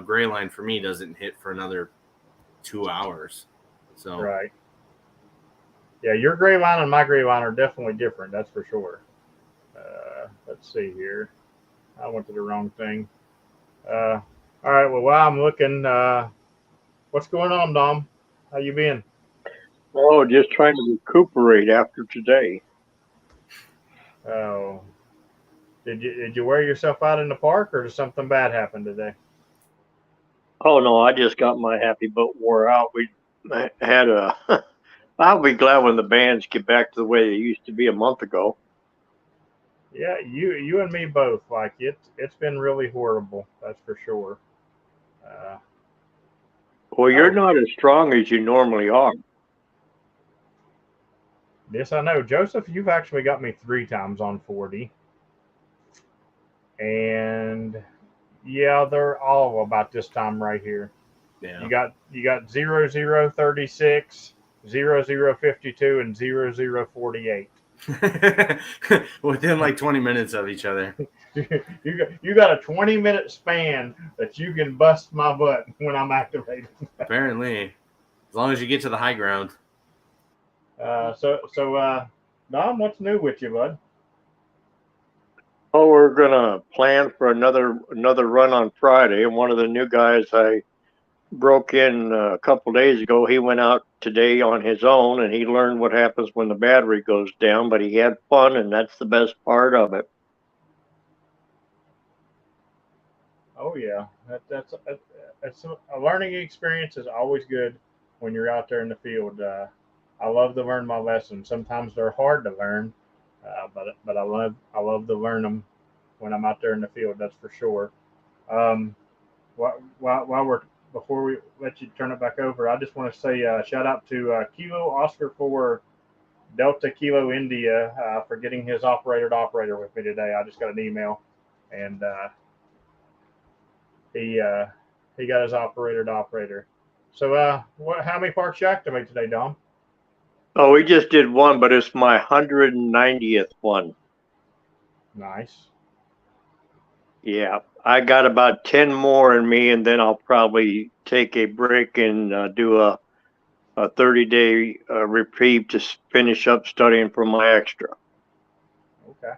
Speaker 7: Gray Line for me doesn't hit for another 2 hours. So
Speaker 1: right. Yeah, your Gray Line and my Gray Line are definitely different. That's for sure. Let's see here. I went to the wrong thing. All right. Well, while I'm looking, what's going on, Dom? How you been?
Speaker 8: Oh, just trying to recuperate after today.
Speaker 1: Oh, did you wear yourself out in the park, or did something bad happen today?
Speaker 8: Oh no, I just got my happy boat wore out. We had a. I'll be glad when the bands get back to the way they used to be a month ago.
Speaker 1: Yeah, you and me both. Like it's been really horrible. That's for sure. Uh,
Speaker 8: Well, you're
Speaker 1: oh,
Speaker 8: not as strong as you normally are.
Speaker 1: yes, I know, Joseph. You've actually got me 3 times on 40, and yeah, they're all about this time right here.
Speaker 7: Yeah.
Speaker 1: You got 0036, 0052, and 0048.
Speaker 7: Within like 20 minutes of each other.
Speaker 1: You got a 20-minute span that you can bust my butt when I'm activated.
Speaker 7: Apparently, as long as you get to the high ground.
Speaker 1: Dom, what's new with you, bud?
Speaker 8: Oh, we're gonna plan for another run on Friday, and one of the new guys I broke in a couple days ago. He went out today on his own, and he learned what happens when the battery goes down. But he had fun, and that's the best part of it.
Speaker 1: Oh yeah, that's a learning experience is always good when you're out there in the field. I love to learn my lessons. Sometimes they're hard to learn, but I love to learn them when I'm out there in the field. That's for sure. Um, while we're before we let you turn it back over, I just want to say shout out to Kilo Oscar for Delta Kilo India for getting his operator to operator with me today. I just got an email, and he got his operator to operator. So how many parks you activate today, Dom?
Speaker 8: Oh, we just did one, but it's my 190th one.
Speaker 1: Nice.
Speaker 8: Yeah, I got about 10 more in me, and then I'll probably take a break and do a 30-day reprieve to finish up studying for my extra.
Speaker 1: Okay.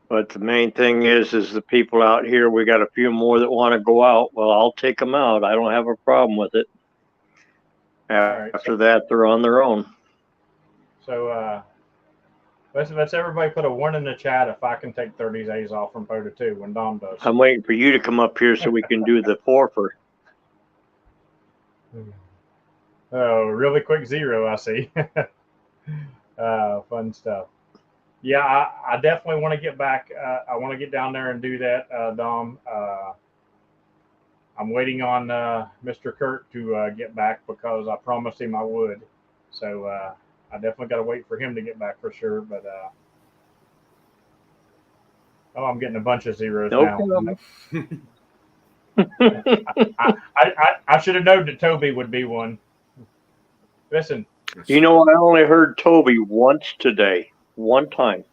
Speaker 8: But the main thing is the people out here. We got a few more that want to go out. Well, I'll take them out. I don't have a problem with it.
Speaker 1: Right.
Speaker 8: After that, they're on their own.
Speaker 1: So let's everybody put a 1 in the chat if I can take 30 days off from POTA 2 when Dom does.
Speaker 8: I'm waiting for you to come up here so we can do the 4 first.
Speaker 1: Oh, really quick 0, I see. Fun stuff. Yeah, I definitely want to get back. I want to get down there and do that, Dom. I'm waiting on Mr. Kurt to get back because I promised him I would. So I definitely got to wait for him to get back for sure. But I'm getting a bunch of zeros now. I should have known that Toby would be one. Listen.
Speaker 8: You know, I only heard Toby once today. One time.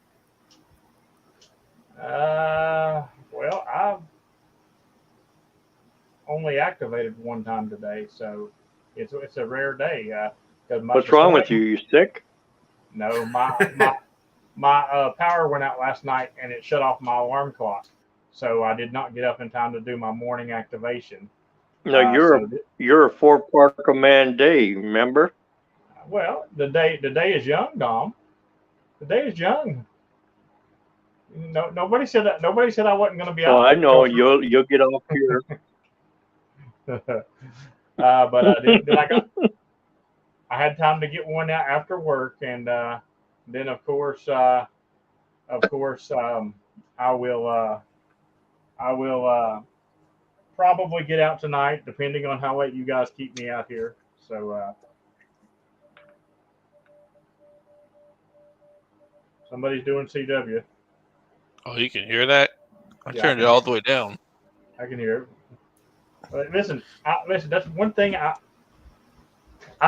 Speaker 1: Well, I've only activated one time today, so it's a rare day.
Speaker 8: What's wrong with you? You sick?
Speaker 1: No, my power went out last night and it shut off my alarm clock, so I did not get up in time to do my morning activation.
Speaker 8: No, you're a 4-park-a-man day. Remember?
Speaker 1: Well, the day is young, Dom. The day is young. No, nobody said that. Nobody said I wasn't going to be out.
Speaker 8: Oh, I know. You'll get off here.
Speaker 1: But I had time to get one out after work, and then of course, I will probably get out tonight, depending on how late you guys keep me out here. So somebody's doing CW.
Speaker 2: Oh, you can hear that? I
Speaker 1: Yeah,
Speaker 2: turned it all the way down.
Speaker 1: I can hear it. But listen. That's one thing I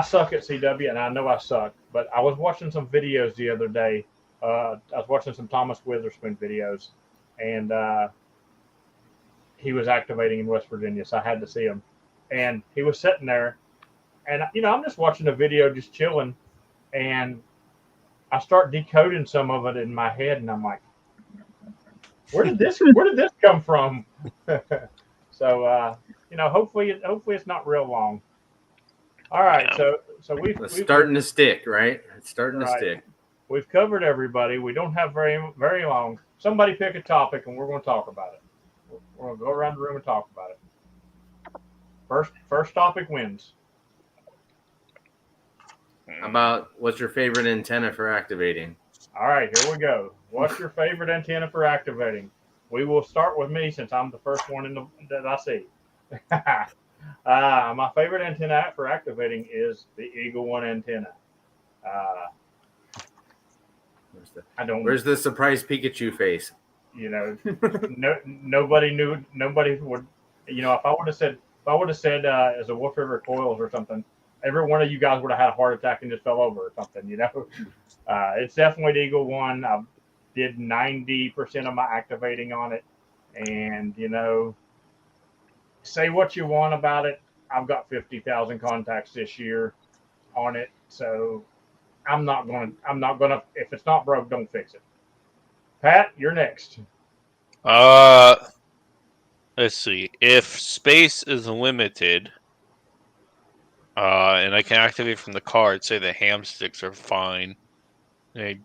Speaker 1: suck at CW, and I know I suck. But I was watching some videos the other day. I was watching some Thomas Witherspoon videos, and he was activating in West Virginia, so I had to see him. And he was sitting there, and I'm just watching the video, just chilling, and I start decoding some of it in my head, and I'm like, where did this come from? So hopefully it's not real long. All right,
Speaker 2: Yeah.
Speaker 1: so we've
Speaker 7: It's starting to stick, right? It's starting to
Speaker 1: Right.
Speaker 7: stick.
Speaker 1: We've covered everybody. We don't have very long. Somebody pick a topic, and we're going to talk about it. We're going to go around the room and talk about it. First topic wins.
Speaker 7: How about what's your favorite antenna for activating?
Speaker 1: All right, here we go. What's your favorite antenna for activating? We will start with me since I'm the first one that I see. My favorite antenna for activating is the Eagle One antenna.
Speaker 7: Where's the surprise Pikachu face?
Speaker 1: Nobody would. If I would have said as a Wolf River Coils or something, every one of you guys would have had a heart attack and just fell over or something. It's definitely the Eagle One. I did 90% of my activating on it, and say what you want about it. I've got 50,000 contacts this year on it, so I'm not gonna. If it's not broke, don't fix it. Pat, you're next.
Speaker 2: Let's see. If space is limited, and I can activate from the card, say the ham sticks are fine. They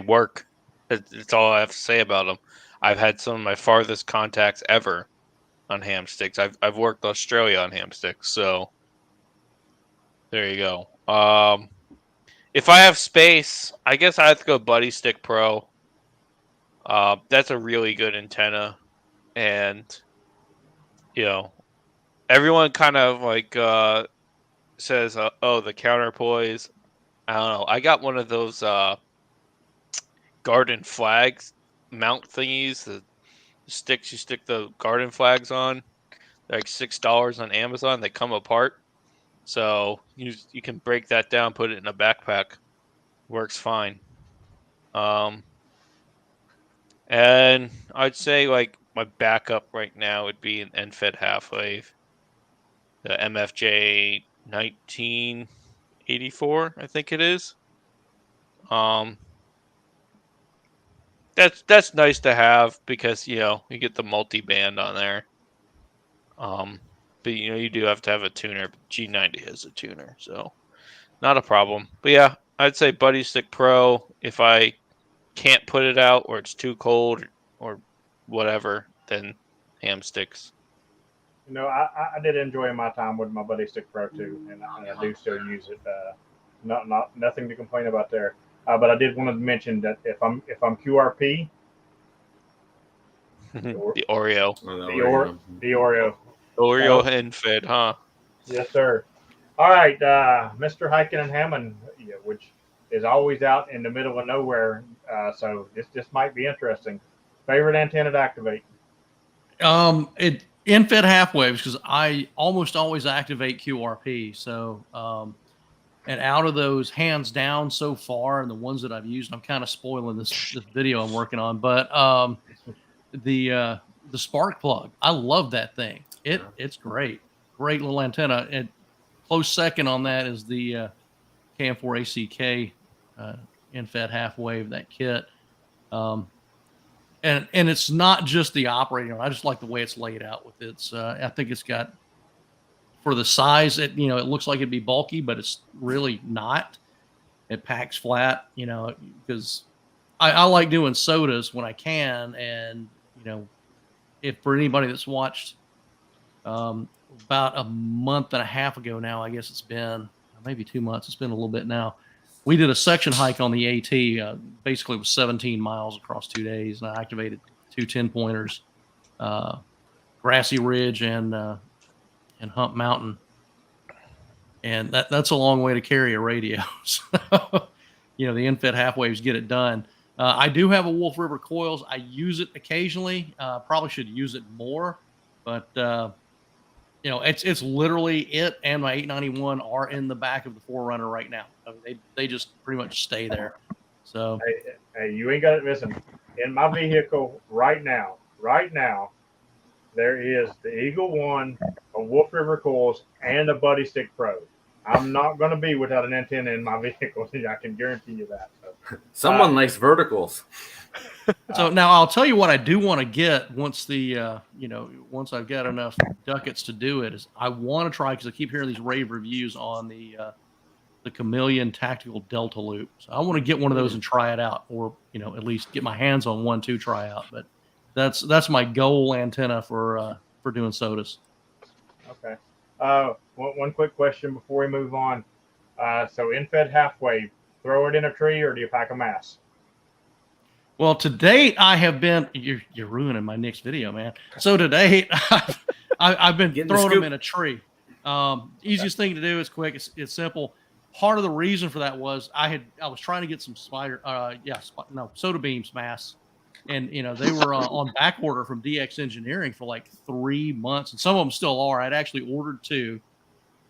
Speaker 2: work. That's all I have to say about them. I've had some of my farthest contacts ever on ham sticks. I've worked Australia on ham sticks, so there you go. If I have space, I guess I have to go Buddy Stick Pro. That's a really good antenna, and everyone kind of like says, "Oh, the counterpoise." I don't know. I got one of those garden flags mount thingies, the sticks you stick the garden flags on. They're like $6 on Amazon. They come apart, so you can break that down, put it in a backpack. Works fine. And I'd say like my backup right now would be an NFED half wave, the MFJ 1984, I think it is. That's nice to have because you get the multi-band on there. But you do have to have a tuner. G90 has a tuner, so not a problem. But yeah, I'd say Buddy Stick Pro if I can't put it out or it's too cold or whatever, then ham sticks.
Speaker 1: I did enjoy my time with my Buddy Stick Pro too, and I do still use it. Nothing to complain about there. But I did want to mention that if I'm QRP,
Speaker 2: the Oreo,
Speaker 1: the Oreo
Speaker 2: NFED, huh?
Speaker 1: Yes, sir. All right, Mr. Hyken and Hammond, which is always out in the middle of nowhere, so this might be interesting. Favorite antenna to activate?
Speaker 4: NFED half waves, because I almost always activate QRP. So, and out of those, hands down so far, and the ones that I've used, I'm kind of spoiling this video I'm working on, but the spark plug, I love that thing. It's great little antenna. And close second on that is the KM4ACK NFED half wave, that kit. And it's not just the operating. I just like the way it's laid out with its. I think it's got, for the size, it looks like it'd be bulky, but it's really not. It packs flat, because I like doing sodas when I can, and if for anybody that's watched, about a month and a half ago now, I guess it's been maybe 2 months. It's been a little bit now. We did a section hike on the AT. Basically, it was 17 miles across 2 days, and I activated 2 10-pointers, Grassy Ridge and Hump Mountain. And that's a long way to carry a radio. So, the NFED half waves get it done. I do have a Wolf River Coils. I use it occasionally. Probably should use it more, but it's literally it and my 891 are in the back of the 4Runner right now. I mean, they just pretty much stay there. So
Speaker 1: hey, you ain't got to listen. In my vehicle right now, there is the Eagle One, a Wolf River Coils, and a Buddy Stick Pro. I'm not going to be without an antenna in my vehicle. I can guarantee you that. So
Speaker 7: Someone likes verticals.
Speaker 4: So now I'll tell you what I do want to get once the once I've got enough ducats to do it is I want to try, because I keep hearing these rave reviews on the Chameleon Tactical Delta Loop. So I want to get one of those and try it out, or at least get my hands on one to try out. But that's my goal antenna for doing SOTUS.
Speaker 1: Okay. One quick question before we move on. So Infed halfway, throw it in a tree, or do you pack a mass?
Speaker 4: Well, to date, I have been. You're ruining my next video, man. So to date, I've been throwing them in a tree. Easiest thing to do is quick. It's simple. Part of the reason for that was I was trying to get some soda beams mass, and they were on back order from DX Engineering for like 3 months, and some of them still are. I'd actually ordered 2,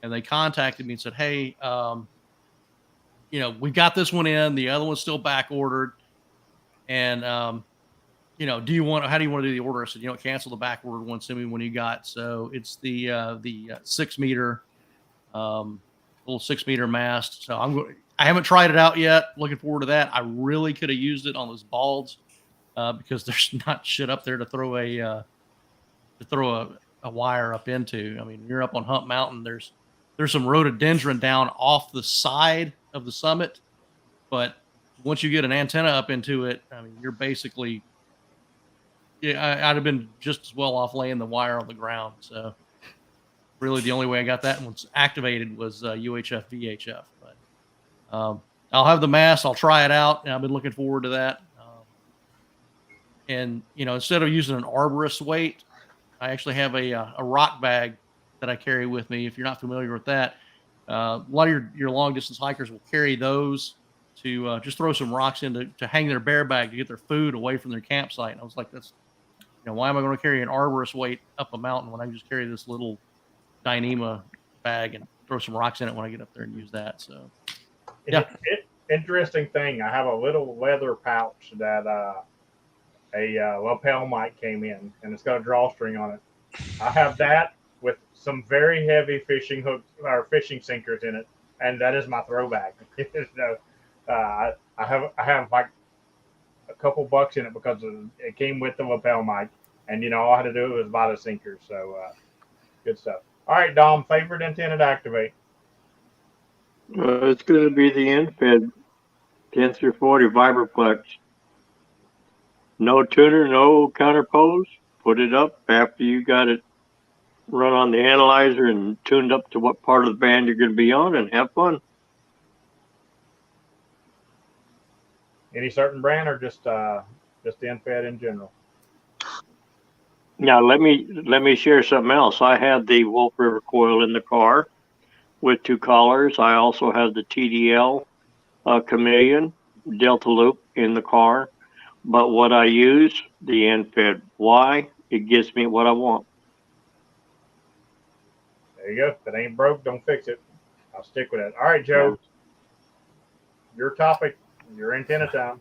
Speaker 4: and they contacted me and said, "Hey, we got this one in. The other one's still back ordered." And, how do you want to do the order? I said, cancel the back ordered one, send me when you got. So it's the 6 meter, little 6 meter mast. So I haven't tried it out yet. Looking forward to that. I really could have used it on those balds, because there's not shit up there to throw a wire up into. I mean, you're up on Hump Mountain. There's some rhododendron down off the side of the summit, but once you get an antenna up into it, I mean, you're basically, I'd have been just as well off laying the wire on the ground. So really the only way I got that once activated was UHF VHF. But I'll have the mass. I'll try it out, and I've been looking forward to that. And instead of using an arborist weight, I actually have a rock bag that I carry with me. If you're not familiar with that, a lot of your long distance hikers will carry those to just throw some rocks in to hang their bear bag to get their food away from their campsite. And I was like, that's, why am I going to carry an arborist weight up a mountain when I can just carry this little Dyneema bag and throw some rocks in it when I get up there and use that? So, yeah.
Speaker 1: Interesting thing. I have a little leather pouch that a lapel mic came in, and it's got a drawstring on it. I have that with some very heavy fishing hooks or fishing sinkers in it, and that is my throw bag. I have like a couple bucks in it because it came with the lapel mic, and all I had to do was buy the sinkers. So good stuff. All right, Dom, favorite antenna to activate?
Speaker 8: It's going to be the Infed 10-40 Vibraplex. No tuner, no counterpose. Put it up after you got it run on the analyzer and tuned up to what part of the band you're going to be on, and have fun.
Speaker 1: Any certain brand, or just the Infed in general?
Speaker 8: Now let me share something else. I had the Wolf River coil in the car with 2 collars. I also have the TDL Chameleon Delta Loop in the car. But what I use, the Infed. Why? It gives me what I want.
Speaker 1: There you go. If it ain't broke, don't fix it. I'll stick with it. All right, Joe. Your topic. Your antenna time.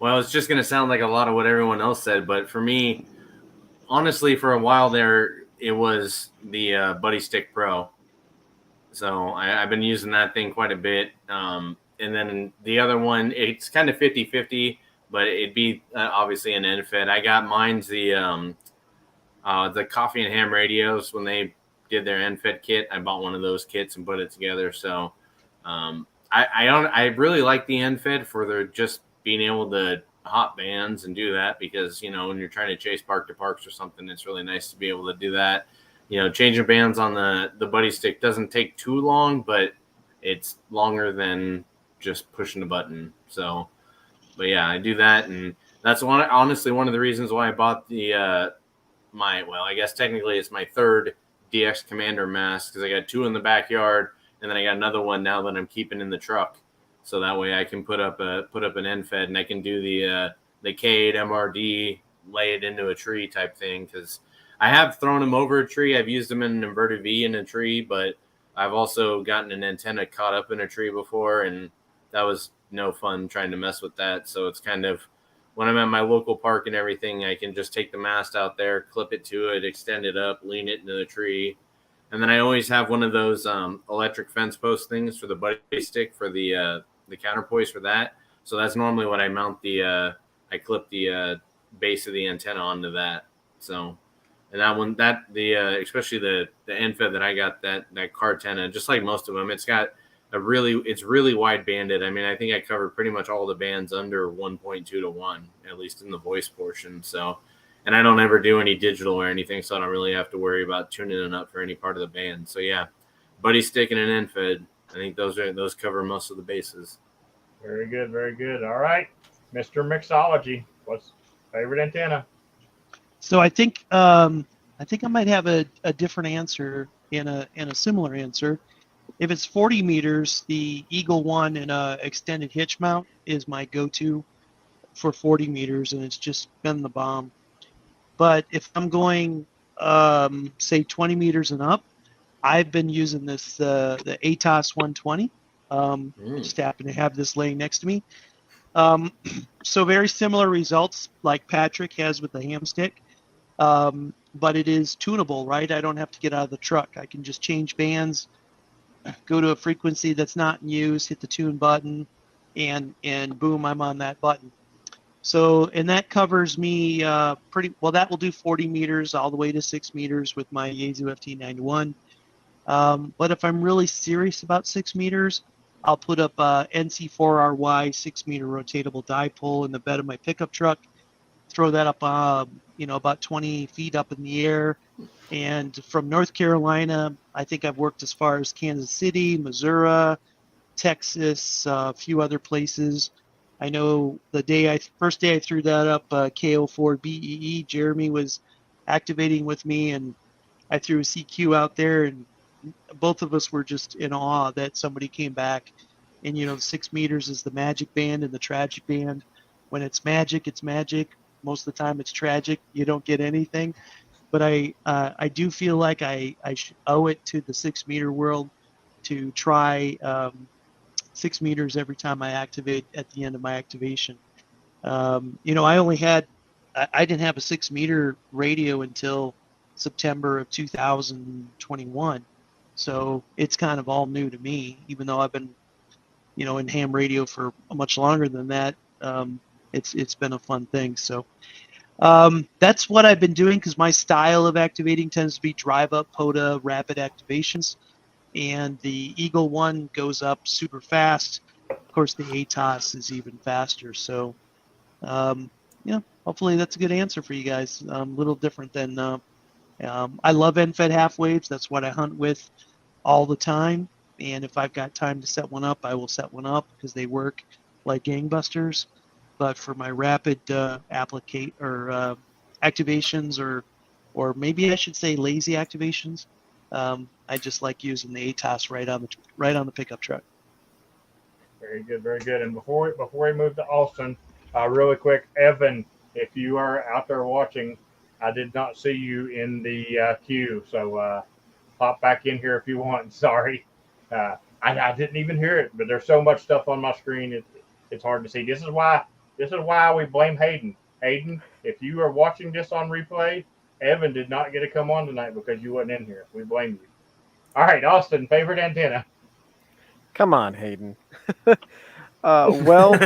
Speaker 7: Well, it's just going to sound like a lot of what everyone else said, but for me, honestly, for a while there, it was the Buddy Stick Pro. So I've been using that thing quite a bit. And then the other one, it's kind of 50-50, but it'd be obviously an Infed. I got mine's the Coffee and Ham radios. When they did their Infed kit, I bought one of those kits and put it together. So I really like the Infed for their just being able to hop bands and do that, because when you're trying to chase park to parks or something, it's really nice to be able to do that. Changing bands on the Buddy Stick doesn't take too long, but it's longer than just pushing a button. So, but yeah, I do that, and that's honestly one of the reasons why I bought the I guess technically it's my 3rd DX Commander mask, because I got 2 in the backyard, and then I got another one now that I'm keeping in the truck. So that way I can put up an Infed, and I can do the Cade MRD, lay it into a tree type thing, because I have thrown them over a tree. I've used them in an inverted V in a tree, but I've also gotten an antenna caught up in a tree before, and that was no fun trying to mess with that. So it's kind of, when I'm at my local park and everything, I can just take the mast out there, clip it to it, extend it up, lean it into the tree. And then I always have one of those electric fence post things for the Buddy Stick for the counterpoise for that. So that's normally what I mount the I clip the base of the antenna onto that. So, and that one, especially the NFED that I got, that car antenna, just like most of them, it's really wide banded. I mean, I think I covered pretty much all the bands under 1.2 to 1, at least in the voice portion. So, and I don't ever do any digital or anything, so I don't really have to worry about tuning it up for any part of the band. So yeah, buddy stick and an NFED. I think those cover most of the bases.
Speaker 1: Very good, very good. All right, Mr. Mixology, what's favorite antenna?
Speaker 6: So I think I might have a different answer and a similar answer. If it's 40 meters, the Eagle One and a extended hitch mount is my go-to for 40 meters, and it's just been the bomb. But if I'm going, say 20 meters and up, I've been using this the ATOS 120. I just happen to have this laying next to me. So very similar results like Patrick has with the ham stick, but it is tunable, right? I don't have to get out of the truck. I can just change bands, go to a frequency that's not in use, hit the tune button, and boom, I'm on that button. So, and that covers me pretty well. That will do 40 meters all the way to 6 meters with my Yaesu FT91. But if I'm really serious about 6 meters, I'll put up a NC4RY 6-meter rotatable dipole in the bed of my pickup truck, throw that up, about 20 feet up in the air. And from North Carolina, I think I've worked as far as Kansas City, Missouri, Texas, a few other places. I know the first day I threw that up, KO4BEE, Jeremy was activating with me, and I threw a CQ out there, and both of us were just in awe that somebody came back. And 6 meters is the magic band and the tragic band. When it's magic, it's magic. Most of the time, it's tragic. You don't get anything. But I do feel like I owe it to the 6 meter world to try 6 meters every time I activate at the end of my activation. I didn't have a 6 meter radio until September of 2021. So it's kind of all new to me, even though I've been, in ham radio for much longer than that. It's been a fun thing. So that's what I've been doing, because my style of activating tends to be drive up POTA rapid activations, and the Eagle One goes up super fast. Of course, the ATOS is even faster. So, hopefully that's a good answer for you guys. A little different than I love NFED half waves. That's what I hunt with all the time. And if I've got time to set one up, I will set one up because they work like gangbusters. But for my rapid activations, or maybe I should say lazy activations, I just like using the ATOS right on the pickup truck.
Speaker 1: Very good, very good. And before we move to Austin, really quick, Evan, if you are out there watching, I did not see you in the queue, so pop back in here if you want. Sorry, I didn't even hear it, but there's so much stuff on my screen, it's hard to see. This is why we blame Hayden. Hayden, if you are watching this on replay, Evan did not get to come on tonight because you wasn't in here. We blame you. All right, Austin, favorite antenna.
Speaker 3: Come on, Hayden. Well,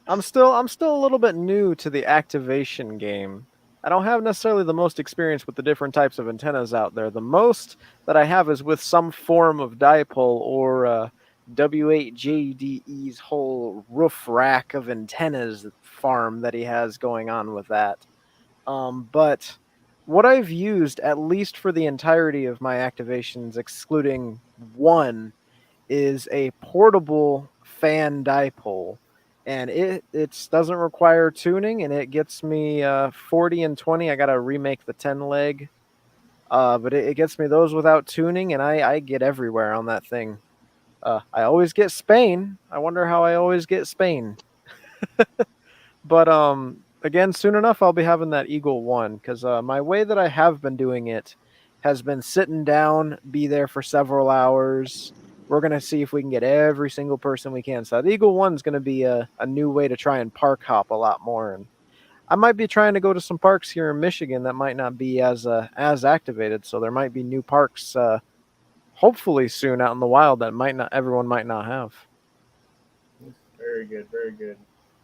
Speaker 3: I'm still a little bit new to the activation game. I don't have necessarily the most experience with the different types of antennas out there. The most that I have is with some form of dipole or W8JDE's whole roof rack of antennas farm that he has going on with that. But what I've used, at least for the entirety of my activations, excluding one, is a portable fan dipole. And it doesn't require tuning, and it gets me 40 and 20. I got to remake the 10 leg. But it gets me those without tuning, and I get everywhere on that thing. I always get Spain. I wonder how I always get Spain. But again, soon enough, I'll be having that Eagle One, because my way that I have been doing it has been sitting down, be there for several hours. We're going to see if we can get every single person we can. So the Eagle One's going to be a new way to try and park hop a lot more. And I might be trying to go to some parks here in Michigan that might not be as activated. So there might be new parks hopefully soon out in the wild that everyone might not have.
Speaker 1: Very good, very good.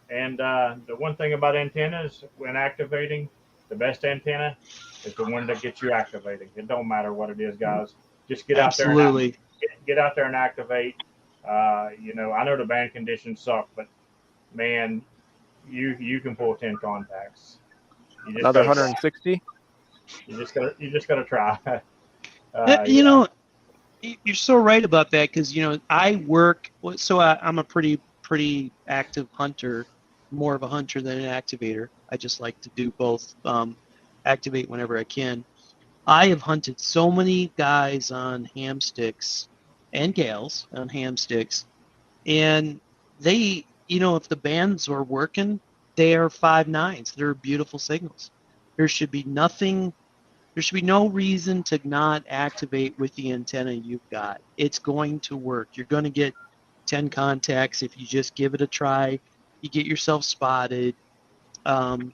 Speaker 1: And the one thing about antennas when activating, the best antenna is the one that gets you activating. It don't matter what it is, guys. Just get out there and
Speaker 6: Absolutely.
Speaker 1: get out there and activate. I know the band conditions suck, but man, you can pull 10 contacts. You just
Speaker 3: Another
Speaker 1: gotta try.
Speaker 3: 160.
Speaker 1: You just gotta try.
Speaker 6: You
Speaker 1: Yeah.
Speaker 6: know, you're so right about that because I work. So I'm a pretty active hunter, more of a hunter than an activator. I just like to do both. Activate whenever I can. I have hunted so many guys on ham sticks and gals on ham sticks, and they, if the bands are working, they are 5.9s. They're beautiful signals. There should be nothing. There should be no reason to not activate with the antenna you've got. It's going to work. You're going to get 10 contacts if you just give it a try. You get yourself spotted. You're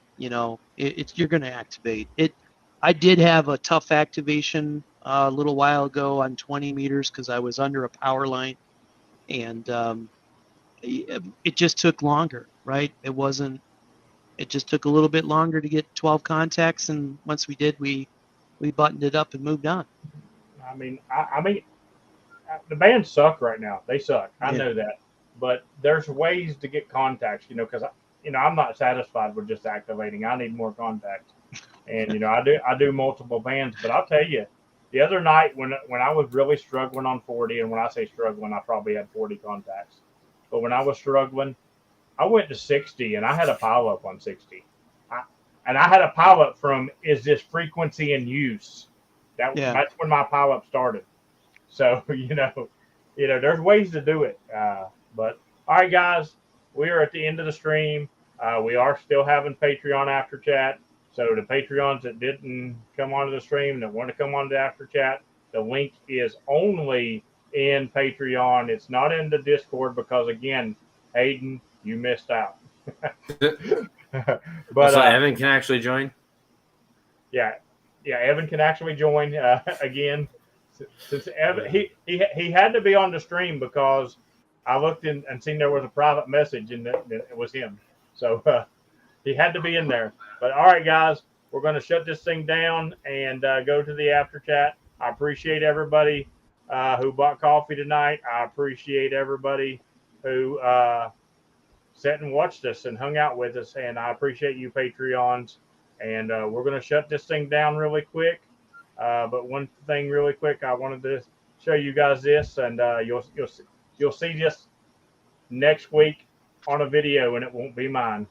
Speaker 6: going to activate it. I did have a tough activation a little while ago on 20 meters because I was under a power line, and it just took longer, right? It just took a little bit longer to get 12 contacts, and once we did, we buttoned it up and moved on.
Speaker 1: I mean, the bands suck right now. They suck. I
Speaker 6: Yeah.
Speaker 1: know that, but there's ways to get contacts. Because I'm not satisfied with just activating. I need more contacts, and I do multiple bands. But I'll tell you, the other night when I was really struggling on 40, and when I say struggling, I probably had 40 contacts. But when I was struggling, I went to 60, and I had a pile up on 60. And I had a pile up from is this frequency in use? That's when my pile up started. So there's ways to do it. But all right, guys, we are at the end of the stream. We are still having Patreon after chat. So the Patreons that didn't come onto the stream that want to come on to after chat, the link is only in Patreon. It's not in the Discord because again, Hayden, you missed out. But
Speaker 7: so Evan can actually join.
Speaker 1: Yeah, Evan can actually join again. Since Evan, he had to be on the stream because I looked in and seen there was a private message and that it was him. So he had to be in there. But all right, guys, we're going to shut this thing down and go to the after chat. I appreciate everybody who bought coffee tonight. I appreciate everybody who sat and watched us and hung out with us. And I appreciate you Patreons. And we're going to shut this thing down really quick. But one thing really quick, I wanted to show you guys this, and you'll see this next week on a video, and it won't be mine.